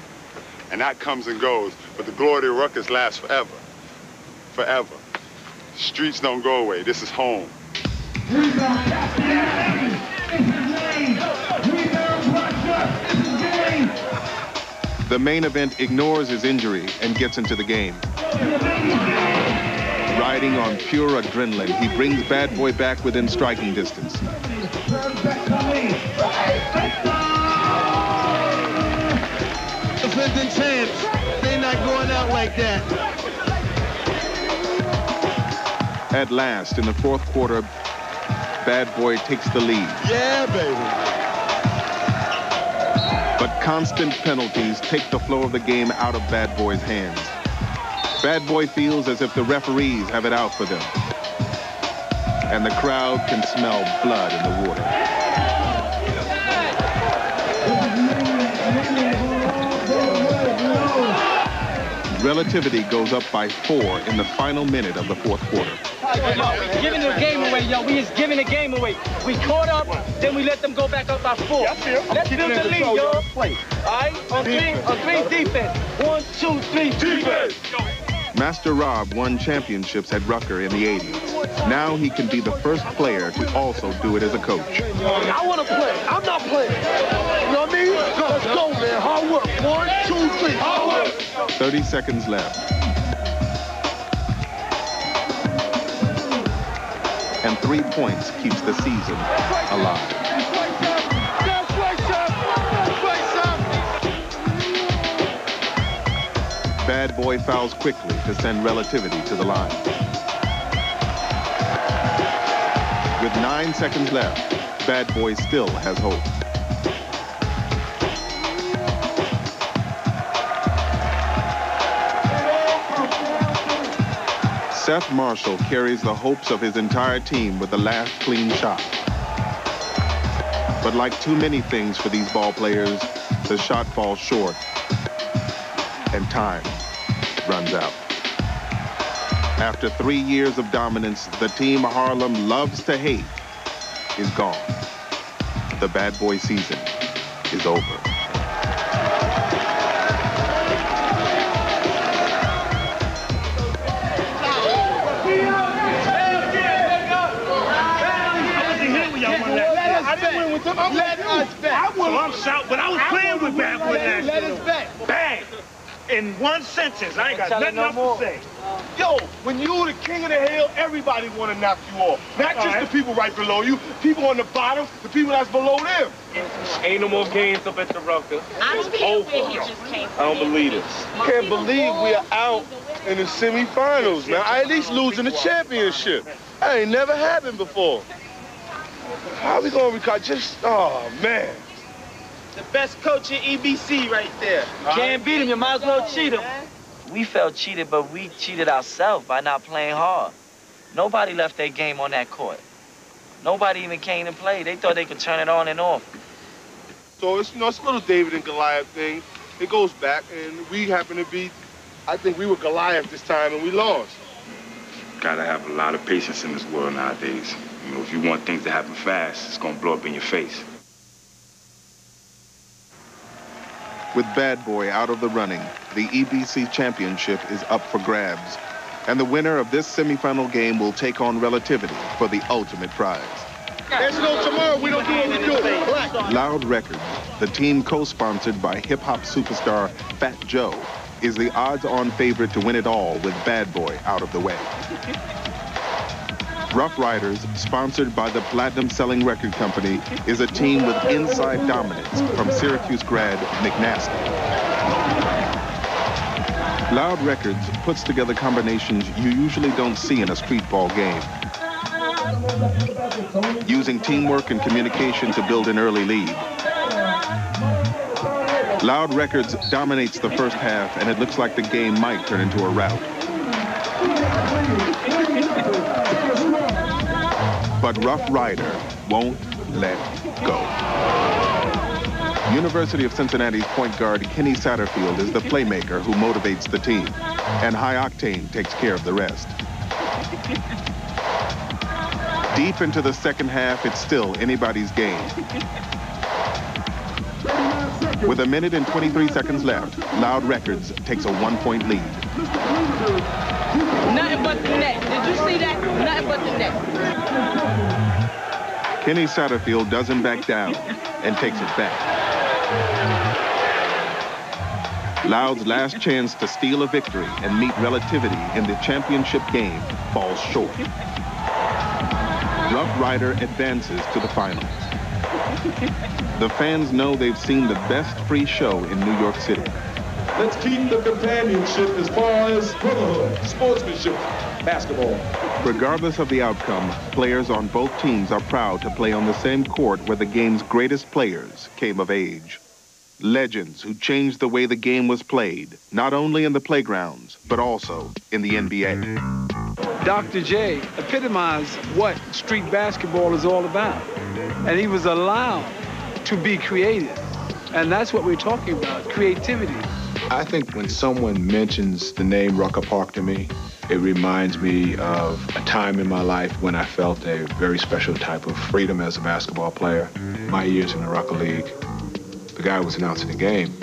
And that comes and goes, but the glory of the Ruckers lasts forever. Forever. Streets don't go away. This is home. The Main Event ignores his injury and gets into the game. Riding on pure adrenaline, he brings Bad Boy back within striking distance. Defending champs, they're not going out like that. At last, in the fourth quarter, Bad Boy takes the lead. Yeah, baby. But constant penalties take the flow of the game out of Bad Boy's hands. Bad Boy feels as if the referees have it out for them. And the crowd can smell blood in the water. Relativity goes up by 4 in the final minute of the fourth quarter. We're giving the game away, yo. We just giving the game away. We caught up, then we let them go back up by 4. Let's build the lead, yo. All right? On three, defense. 1, 2, 3, defense. Master Rob won championships at Rucker in the 80s. Now he can be the first player to also do it as a coach. I want to play. I'm not playing. You know what I mean? Let's go, man. Hard work. 1, 2, 3. Hard work. 30 seconds left. And 3 points keeps the season alive. Bad Boy fouls quickly to send Relativity to the line. With 9 seconds left, Bad Boy still has hope. Seth Marshall carries the hopes of his entire team with the last clean shot. But like too many things for these ball players, the shot falls short and time runs out. After 3 years of dominance, the team Harlem loves to hate is gone. The Bad Boy season is over. Let us bet. So I'm shout, but I was playing with Bad Boy last year. Let us bet. Bang. In one sentence, I ain't got nothing else to say. Yo, when you the king of the hill, everybody want to knock you off. Not just the people right below you, people on the bottom, the people that's below them. Ain't no more games up at the Rucker. I don't care where he just came from. I don't believe this. Can't believe we are out in the semifinals, man. I at least losing the championship. That ain't never happened before. How we gonna recover? Oh, man. The best coach in EBC right there. Can't beat him, you might as well cheat him. We felt cheated, but we cheated ourselves by not playing hard. Nobody left their game on that court. Nobody even came to play. They thought they could turn it on and off. So it's, it's a little David and Goliath thing. It goes back, and we happen to be, I think we were Goliath this time, and we lost. Gotta have a lot of patience in this world nowadays. You know, if you want things to happen fast, it's gonna blow up in your face. With Bad Boy out of the running, the EBC championship is up for grabs. And the winner of this semifinal game will take on Relativity for the ultimate prize. There's no tomorrow. We don't do what we do. Black. Loud Records, the team co-sponsored by hip-hop superstar Fat Joe, is the odds-on favorite to win it all with Bad Boy out of the way. Rough Riders, sponsored by the platinum-selling record company, is a team with inside dominance from Syracuse grad McNasty. Loud Records puts together combinations you usually don't see in a streetball game. Using teamwork and communication to build an early lead. Loud Records dominates the first half, and it looks like the game might turn into a rout. But Rough Rider won't let go. University of Cincinnati's point guard Kenny Satterfield is the playmaker who motivates the team, and High Octane takes care of the rest. Deep into the second half, it's still anybody's game. With 1 minute and 23 seconds left, Loud Records takes a 1-point lead. Nothing but the net. Did you see that? Nothing but the net. Kenny Satterfield doesn't back down and takes it back. Loud's last chance to steal a victory and meet Relativity in the championship game falls short. Rough Rider advances to the finals. The fans know they've seen the best free show in New York City. Let's keep the companionship as far as brotherhood, sportsmanship, basketball. Regardless of the outcome, players on both teams are proud to play on the same court where the game's greatest players came of age. Legends who changed the way the game was played, not only in the playgrounds, but also in the NBA. Dr. J epitomized what street basketball is all about. And he was allowed to be creative. And that's what we're talking about, creativity. I think when someone mentions the name Rucker Park to me, it reminds me of a time in my life when I felt a very special type of freedom as a basketball player. My years in the Rucker League, the guy who was announcing the game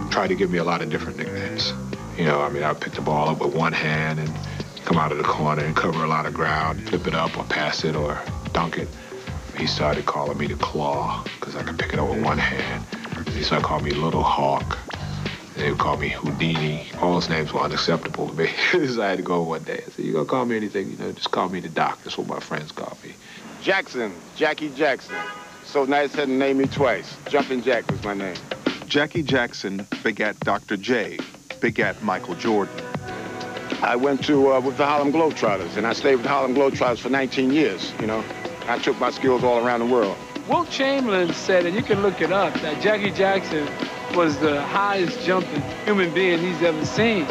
tried to give me a lot of different nicknames. You know, I mean, I would pick the ball up with one hand and come out of the corner and cover a lot of ground, flip it up or pass it or dunk it. He started calling me the Claw because I could pick it up with one hand. He started calling me Little Hawk. They would call me Houdini. All those names were unacceptable to me. So I had to go one day. I said, you gonna call me anything, you know, just call me the Doc. That's what my friends call me. Jackson, Jackie Jackson. So nice had to name me twice. Jumpin' Jack was my name. Jackie Jackson begat Dr. J, begat Michael Jordan. I went to with the Harlem Globetrotters, and I stayed with the Harlem Globetrotters for 19 years, you know. I took my skills all around the world. Wilt Chamberlain said, and you can look it up, that Jackie Jackson was the highest jumping human being he's ever seen.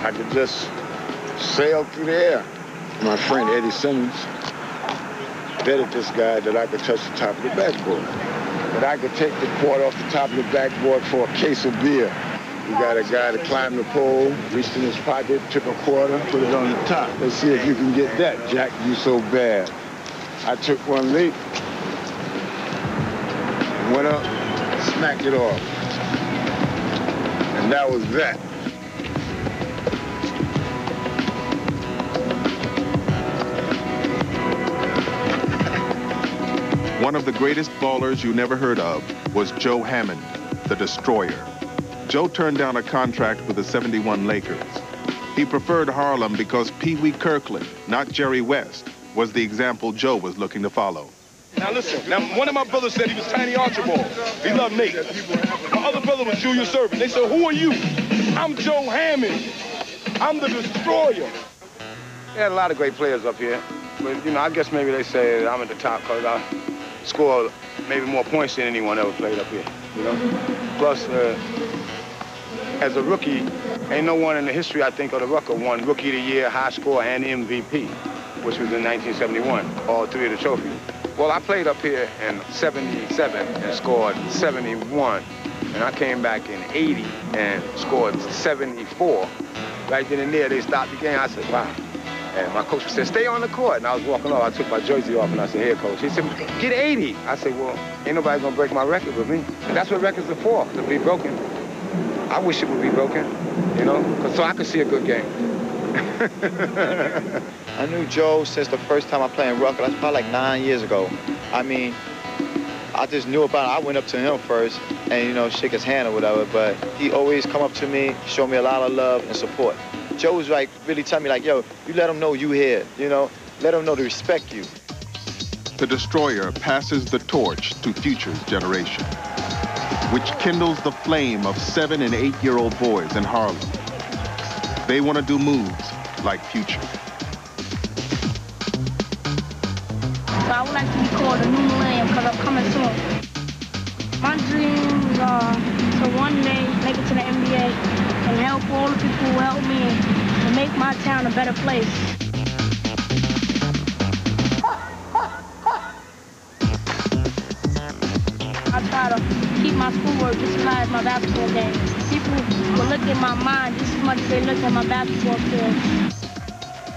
I could just sail through the air. My friend Eddie Simmons betted this guy that I could touch the top of the backboard. That I could take the quarter off the top of the backboard for a case of beer. You got a guy that climbed the pole, reached in his pocket, took a quarter, put it on the top. Let's see if you can get that, Jack. You so bad. I took one leap, went up, smacked it off. And that was that. One of the greatest ballers you never heard of was Joe Hammond, the Destroyer. Joe turned down a contract with the '71 Lakers. He preferred Harlem because Pee Wee Kirkland, not Jerry West, was the example Joe was looking to follow. Now listen, one of my brothers said he was Tiny Archibald. He loved Nate. My other brother was Julius Irvin. They said, who are you? I'm Joe Hammond. I'm the destroyer. They had a lot of great players up here. But, you know, I guess maybe they say that I'm at the top because I score maybe more points than anyone ever played up here, you know? Plus, as a rookie, ain't no one in the history, I think, of the Rucker won Rookie of the Year, High Score, and MVP, which was in 1971, all three of the trophies. Well, I played up here in 77 and scored 71. And I came back in 80 and scored 74. Right then and there, they stopped the game. I said, wow. And my coach said, stay on the court. And I was walking off. I took my jersey off, and I said, here, coach. He said, get 80. I said, well, ain't nobody going to break my record with me. And that's what records are for, to be broken. I wish it would be broken, you know, so I could see a good game. I knew Joe since the first time I played in Rucker. That's probably like 9 years ago. I mean, I just knew about it. I went up to him first and, you know, shake his hand or whatever, but he always come up to me, show me a lot of love and support. Joe was like, really telling me like, yo, you let him know you here, you know, let him know to respect you. The destroyer passes the torch to future generations, which kindles the flame of 7- and 8-year-old boys in Harlem. They want to do moves like Future. So I would like to be called a new millennium because I'm coming soon. My dreams are to one day make it to the NBA and help all the people who help me and make my town a better place. I try to keep my schoolwork just as high as my basketball game. People will look at my mind just as much as they look at my basketball skills.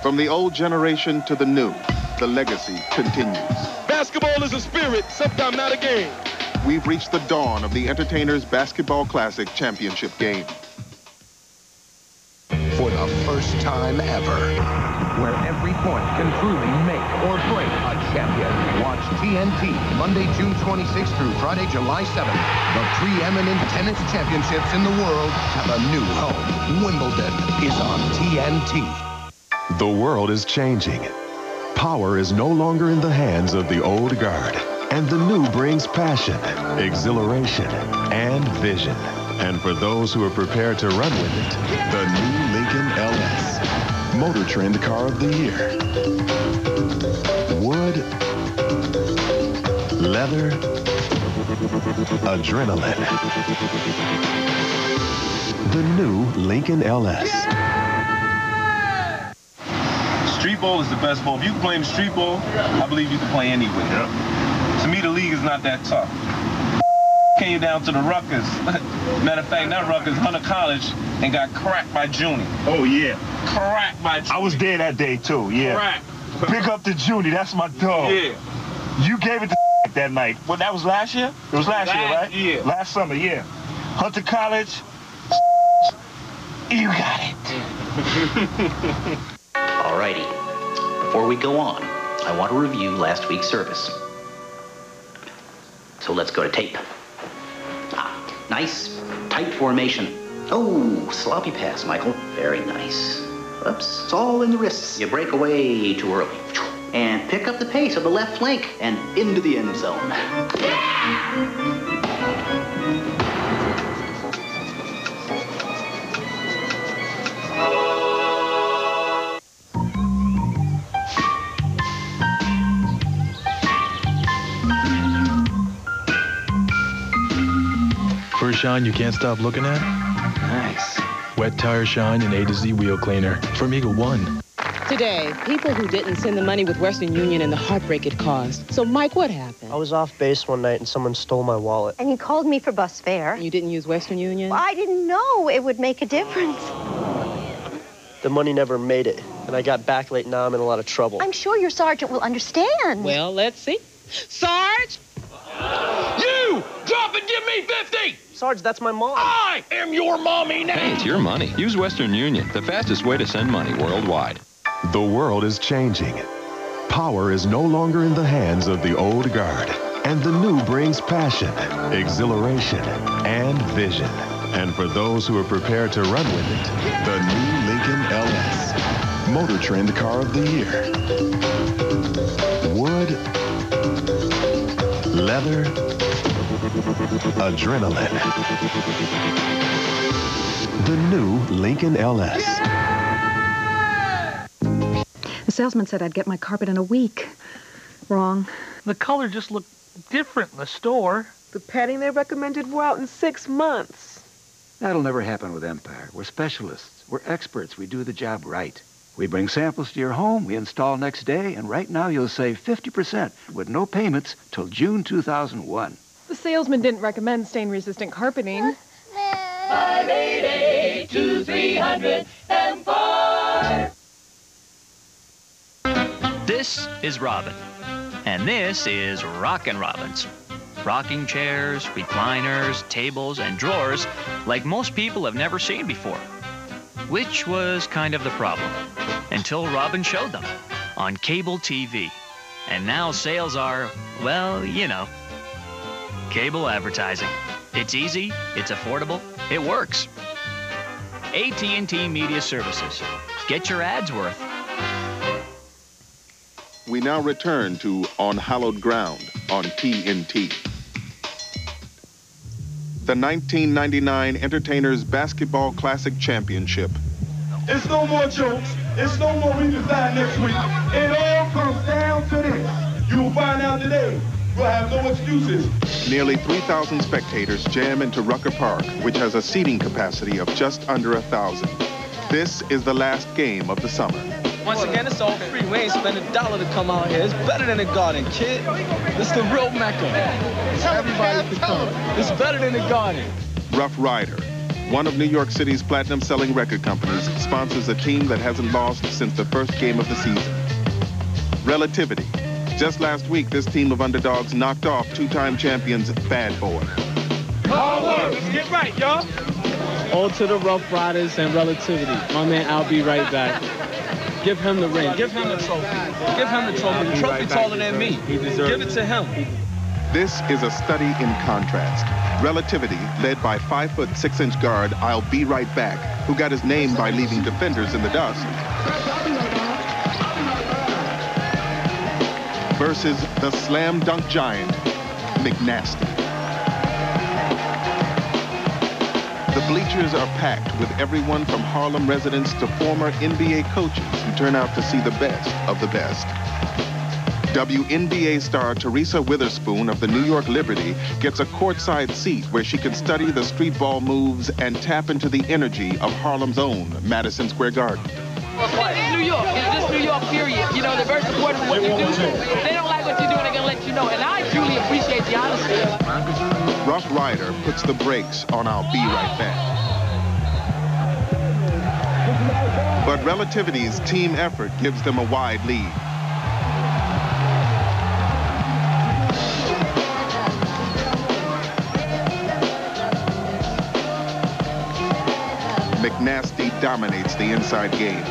From the old generation to the new, the legacy continues. Basketball is a spirit, sometimes not a game. We've reached the dawn of the Entertainers Basketball Classic Championship game. For the first time ever, where every point can truly make or break a champion. Watch TNT Monday, June 26th through Friday, July 7th. The preeminent tennis championships in the world have a new home. Wimbledon is on TNT. The world is changing. Power is no longer in the hands of the old guard. And the new brings passion, exhilaration, and vision. And for those who are prepared to run with it, the new Lincoln LS. Motor Trend Car of the Year. Wood, leather, adrenaline. The new Lincoln LS. Streetball is the best ball. If you can play in the streetball, I believe you can play anywhere. Yep. To me, the league is not that tough. Came down to the Ruckers. Matter of fact, not Ruckers, Hunter College, and got cracked by Junie. Oh, yeah. Cracked by Junie. I was there that day, too, yeah. Cracked. Pick up the Junie, that's my dog. Yeah. You gave it to that night. Well, that was last year? It was last year, right? Yeah. Last summer, yeah. Hunter College, you got it. Alrighty. Before we go on, I want to review last week's service. So let's go to tape. Nice, tight formation. Oh, sloppy pass, Michael. Very nice. Oops, it's all in the wrists. You break away too early. And pick up the pace of the left flank and into the end zone. First shine you can't stop looking at? Nice. Wet tire shine and A to Z wheel cleaner. Formiga 1. Today, people who didn't send the money with Western Union and the heartbreak it caused. So, Mike, what happened? I was off base one night and someone stole my wallet. And he called me for bus fare. You didn't use Western Union? Well, I didn't know it would make a difference. The money never made it, and I got back late. Now I'm in a lot of trouble. I'm sure your sergeant will understand. Well, let's see. Sarge! You! Drop and give me 50! Sarge, that's my mom. I am your mommy now! Hey, it's your money. Use Western Union, the fastest way to send money worldwide. The world is changing. Power is no longer in the hands of the old guard. And the new brings passion, exhilaration, and vision. And for those who are prepared to run with it, the new Lincoln LS. Motor Trend Car of the Year. Wood, leather, adrenaline. The new Lincoln LS. salesman said I'd get my carpet in a week. Wrong. The color just looked different in the store. The padding they recommended wore out in 6 months. That'll never happen with Empire. We're specialists. We're experts. We do the job right. We bring samples to your home, we install next day, and right now you'll save 50% with no payments till June 2001. The salesman didn't recommend stain-resistant carpeting. 588-2300-5. This is Robin, and this is Rockin' Robins. Rocking chairs, recliners, tables, and drawers like most people have never seen before. Which was kind of the problem, until Robin showed them on cable TV. And now sales are, well, you know, cable advertising. It's easy, it's affordable, it works. AT&T Media Services. Get your ads worth. We now return to On Hallowed Ground on TNT. The 1999 Entertainers Basketball Classic Championship. It's no more jokes. It's no more redesign next week. It all comes down to this. You will find out today. We'll have no excuses. Nearly 3,000 spectators jam into Rucker Park, which has a seating capacity of just under 1,000. This is the last game of the summer. Once again, it's all free. We ain't spend $1 to come out here. It's better than the Garden, kid. This is the real Mecca. Everybody can come. It's better than the Garden. Rough Rider, one of New York City's platinum-selling record companies, sponsors a team that hasn't lost since the first game of the season. Relativity. Just last week, this team of underdogs knocked off two-time champions Bad Boy. Hard work. Let's get right, y'all. All to the Rough Riders and Relativity. My man, I'll be right back. Give him the ring. Give him the trophy. Give him the trophy. The trophy taller than me. Give it to him. This is a study in contrast. Relativity, led by 5'6" guard I'll Be Right Back, who got his name by leaving defenders in the dust, versus the slam dunk giant, McNasty. The bleachers are packed with everyone from Harlem residents to former NBA coaches who turn out to see the best of the best. WNBA star Teresa Witherspoon of the New York Liberty gets a courtside seat where she can study the streetball moves and tap into the energy of Harlem's own Madison Square Garden. In New York, it's just New York, period. You know, they're very supportive of what you do. If they don't like what you do, they're going to let you know. And I truly appreciate the honesty. Rough Rider puts the brakes on I'll Be Right Back. But Relativity's team effort gives them a wide lead. McNasty dominates the inside game.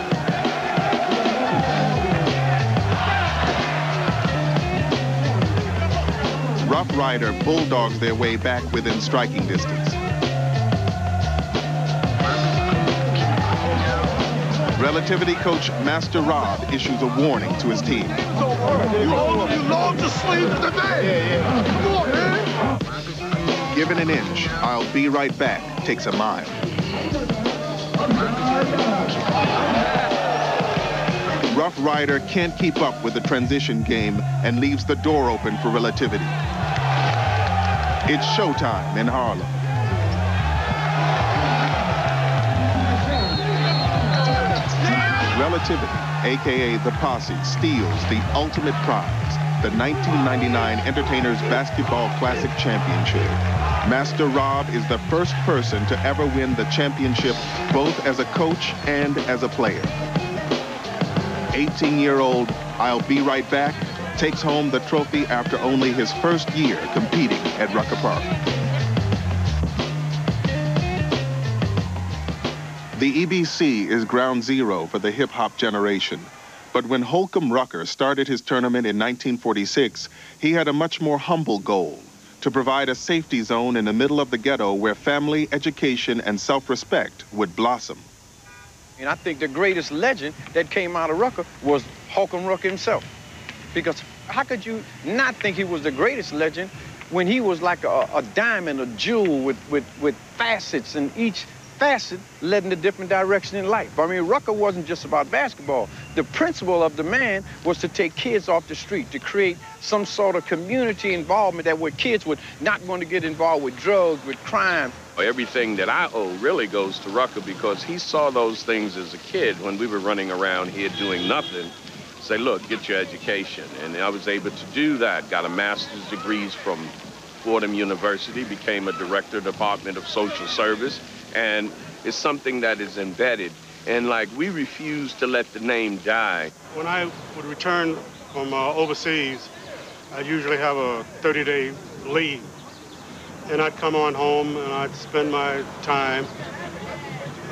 Rough Rider bulldogs their way back within striking distance. Relativity coach Master Rob issues a warning to his team. You love to sleep today. Come on, man. Given an inch, I'll Be Right Back takes a mile. Rough Rider can't keep up with the transition game and leaves the door open for Relativity. It's showtime in Harlem. Relativity, a.k.a. The Posse, steals the ultimate prize, the 1999 Entertainers Basketball Classic Championship. Master Rob is the first person to ever win the championship, both as a coach and as a player. 18-year-old I'll Be Right Back takes home the trophy after only his first year competing at Rucker Park. The EBC is ground zero for the hip-hop generation. But when Holcomb Rucker started his tournament in 1946, he had a much more humble goal: to provide a safety zone in the middle of the ghetto where family, education, and self-respect would blossom. And I think the greatest legend that came out of Rucker was Holcomb Rucker himself. Because how could you not think he was the greatest legend when he was like a diamond, a jewel with facets, and each facet led in a different direction in life. I mean, Rucker wasn't just about basketball. The principle of the man was to take kids off the street, to create some sort of community involvement that where kids would not want to get involved with drugs, with crime. Everything that I owe really goes to Rucker because he saw those things as a kid when we were running around here doing nothing. Say, look, get your education. And I was able to do that. Got a master's degrees from Fordham University, became a director of the Department of Social Service, and it's something that is embedded. And like, we refuse to let the name die. When I would return from overseas, I usually have a 30-day leave. And I'd come on home and I'd spend my time,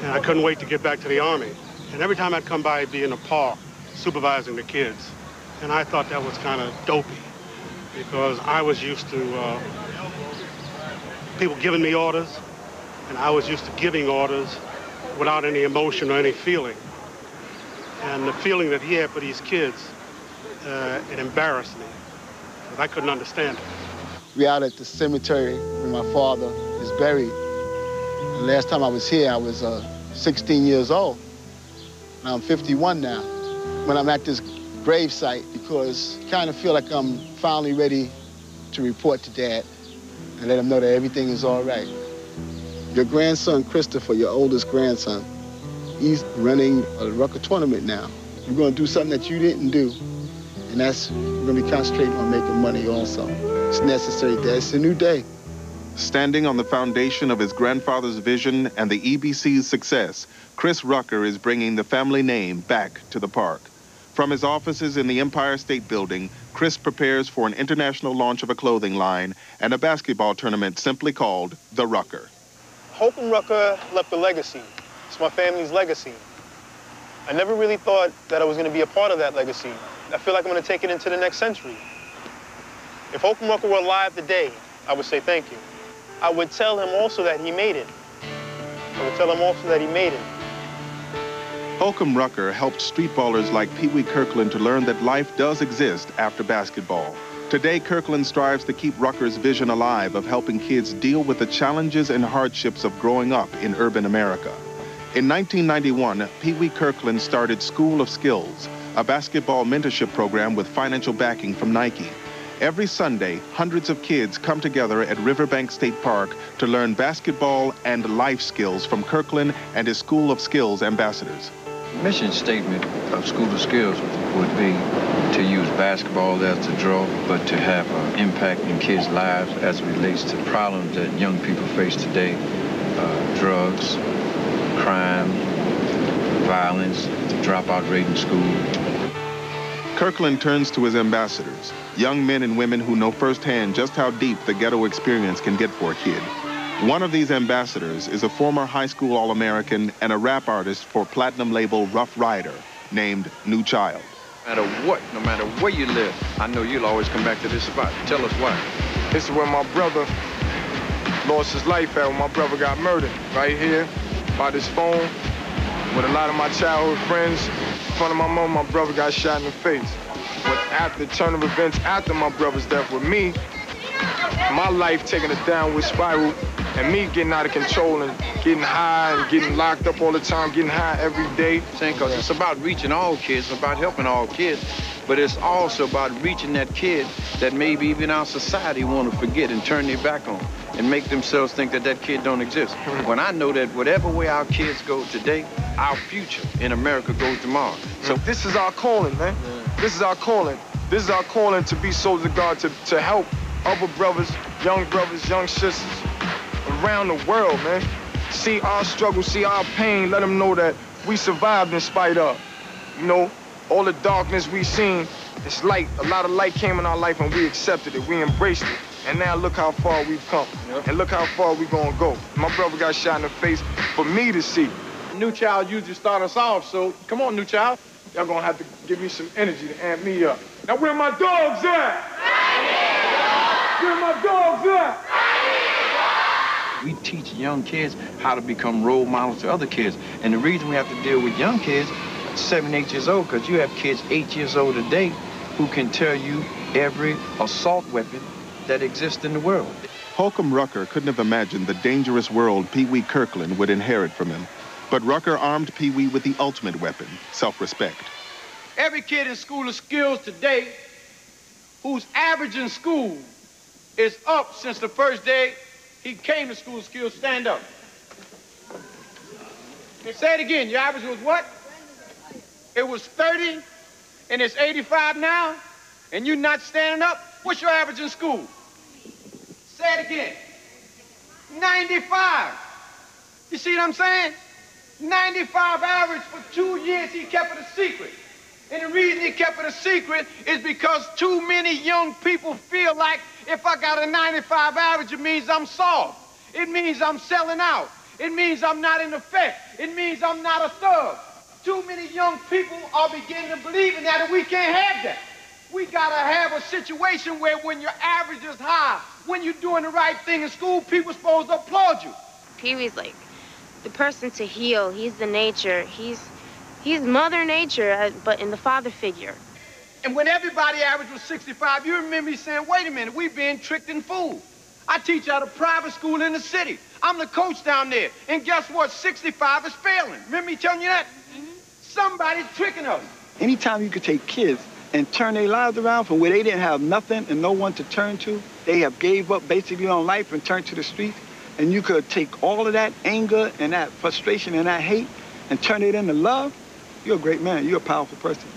and I couldn't wait to get back to the Army. And every time I'd come by, I'd be in the park supervising the kids. And I thought that was kind of dopey because I was used to people giving me orders, and I was used to giving orders without any emotion or any feeling. And the feeling that he had for these kids, it embarrassed me because I couldn't understand it. We're out at the cemetery where my father is buried. The last time I was here, I was 16 years old. Now I'm 51 now. When I'm at this grave site, because I kind of feel like I'm finally ready to report to Dad and let him know that everything is all right. Your grandson, Christopher, your oldest grandson, he's running a Rucker tournament now. We're going to do something that you didn't do, and that's we're going to be concentrating on making money also. It's necessary, Dad. It's a new day. Standing on the foundation of his grandfather's vision and the EBC's success, Chris Rucker is bringing the family name back to the park. From his offices in the Empire State Building, Chris prepares for an international launch of a clothing line and a basketball tournament simply called the Rucker. Holcomb Rucker left a legacy. It's my family's legacy. I never really thought that I was going to be a part of that legacy. I feel like I'm going to take it into the next century. If Holcomb Rucker were alive today, I would say thank you. I would tell him also that he made it. I would tell him also that he made it. Holcomb Rucker helped streetballers like Pee Wee Kirkland to learn that life does exist after basketball. Today, Kirkland strives to keep Rucker's vision alive of helping kids deal with the challenges and hardships of growing up in urban America. In 1991, Pee Wee Kirkland started School of Skills, a basketball mentorship program with financial backing from Nike. Every Sunday, hundreds of kids come together at Riverbank State Park to learn basketball and life skills from Kirkland and his School of Skills ambassadors. The mission statement of School of Skills would be to use basketball as the draw, but to have an impact in kids' lives as it relates to problems that young people face today, drugs, crime, violence, the dropout rate in school. Kirkland turns to his ambassadors, young men and women who know firsthand just how deep the ghetto experience can get for a kid. One of these ambassadors is a former high school All-American and a rap artist for platinum label Rough Rider named New Child. No matter what, no matter where you live, I know you'll always come back to this spot. Tell us why. This is where my brother lost his life at when my brother got murdered. Right here, by this phone, with a lot of my childhood friends. In front of my mom, my brother got shot in the face. But after the turn of events after my brother's death with me, my life taking a downward spiral, and me getting out of control and getting high and getting locked up all the time, getting high every day. Because it's about reaching all kids, it's about helping all kids, but it's also about reaching that kid that maybe even our society want to forget and turn their back on and make themselves think that that kid don't exist. When I know that whatever way our kids go today, our future in America goes tomorrow. So this is our calling, man. This is our calling. This is our calling to be soldiers of God, to help other brothers, young sisters around the world, man. See our struggle, see our pain, let them know that we survived in spite of. You know, all the darkness we seen, it's light. A lot of light came in our life and we accepted it, we embraced it. And now look how far we've come. And look how far we gonna go. My brother got shot in the face for me to see. New Child usually start us off, so come on, New Child. Y'all gonna have to give me some energy to amp me up. Now where my dogs at? Where my dogs at? We teach young kids how to become role models to other kids. And the reason we have to deal with young kids, 7, 8 years old, because you have kids 8 years old today who can tell you every assault weapon that exists in the world. Holcomb Rucker couldn't have imagined the dangerous world Pee Wee Kirkland would inherit from him. But Rucker armed Pee Wee with the ultimate weapon, self-respect. Every kid in School of Skills today whose average in school is up since the first day he came to School of Skills, stand up. Say it again, your average was what? It was 30, and it's 85 now, and you're not standing up? What's your average in school? Say it again. 95. You see what I'm saying? 95 average for 2 years he kept it a secret. And the reason he kept it a secret is because too many young people feel like if I got a 95 average, it means I'm soft. It means I'm selling out. It means I'm not in effect. It means I'm not a thug. Too many young people are beginning to believe in that, and we can't have that. We gotta have a situation where when your average is high, when you're doing the right thing in school, people are supposed to applaud you. Pee Wee's like the person to heal. He's the nature. He's Mother Nature, but in the father figure. And when everybody average was 65, you remember me saying, wait a minute, we being tricked and fooled. I teach at a private school in the city. I'm the coach down there. And guess what? 65 is failing. Remember me telling you that? Somebody's tricking us. Anytime you could take kids and turn their lives around from where they didn't have nothing and no one to turn to, they have gave up basically on life and turned to the streets, and you could take all of that anger and that frustration and that hate and turn it into love, you're a great man. You're a powerful person,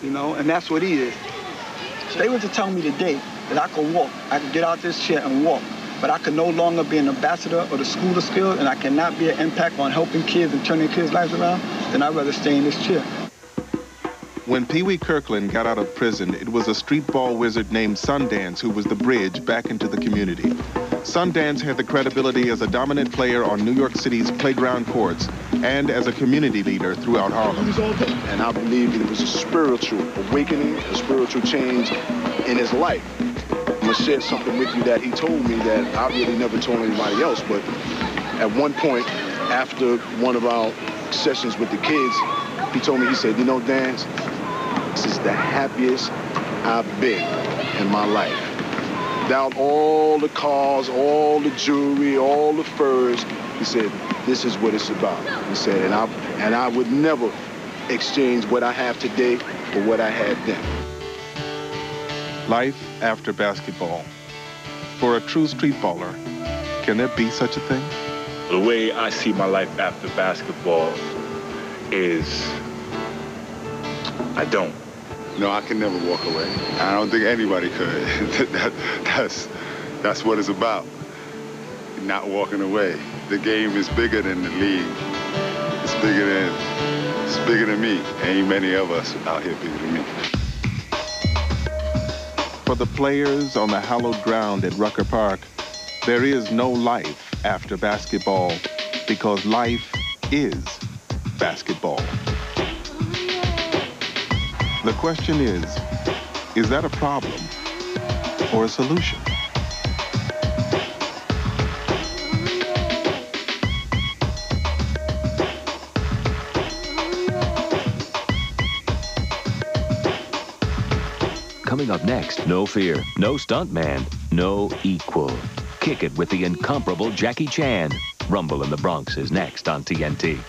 you know, and that's what he is. They were to tell me today that I could walk, I could get out this chair and walk, but I could no longer be an ambassador of the School of Skills, and I cannot be an impact on helping kids and turning kids' lives around, then I'd rather stay in this chair. When Pee Wee Kirkland got out of prison, it was a streetball wizard named Sundance who was the bridge back into the community. Sundance had the credibility as a dominant player on New York City's playground courts and as a community leader throughout Harlem. And I believe it was a spiritual awakening, a spiritual change in his life. I'm gonna share something with you that he told me that I really never told anybody else, but at one point, after one of our sessions with the kids, he told me, he said, you know, Dance, this is the happiest I've been in my life. Without all the cars, all the jewelry, all the furs, he said, this is what it's about. He said, and I would never exchange what I have today for what I had then. Life after basketball. For a true streetballer, can there be such a thing? The way I see my life after basketball is, I don't. No, I can never walk away. I don't think anybody could. That's what it's about. Not walking away. The game is bigger than the league. It's bigger than me. Ain't many of us out here bigger than me. For the players on the hallowed ground at Rucker Park, there is no life after basketball because life is basketball. The question is that a problem or a solution? Coming up next, no fear, no stuntman, no equal. Kick it with the incomparable Jackie Chan. Rumble in the Bronx is next on TNT.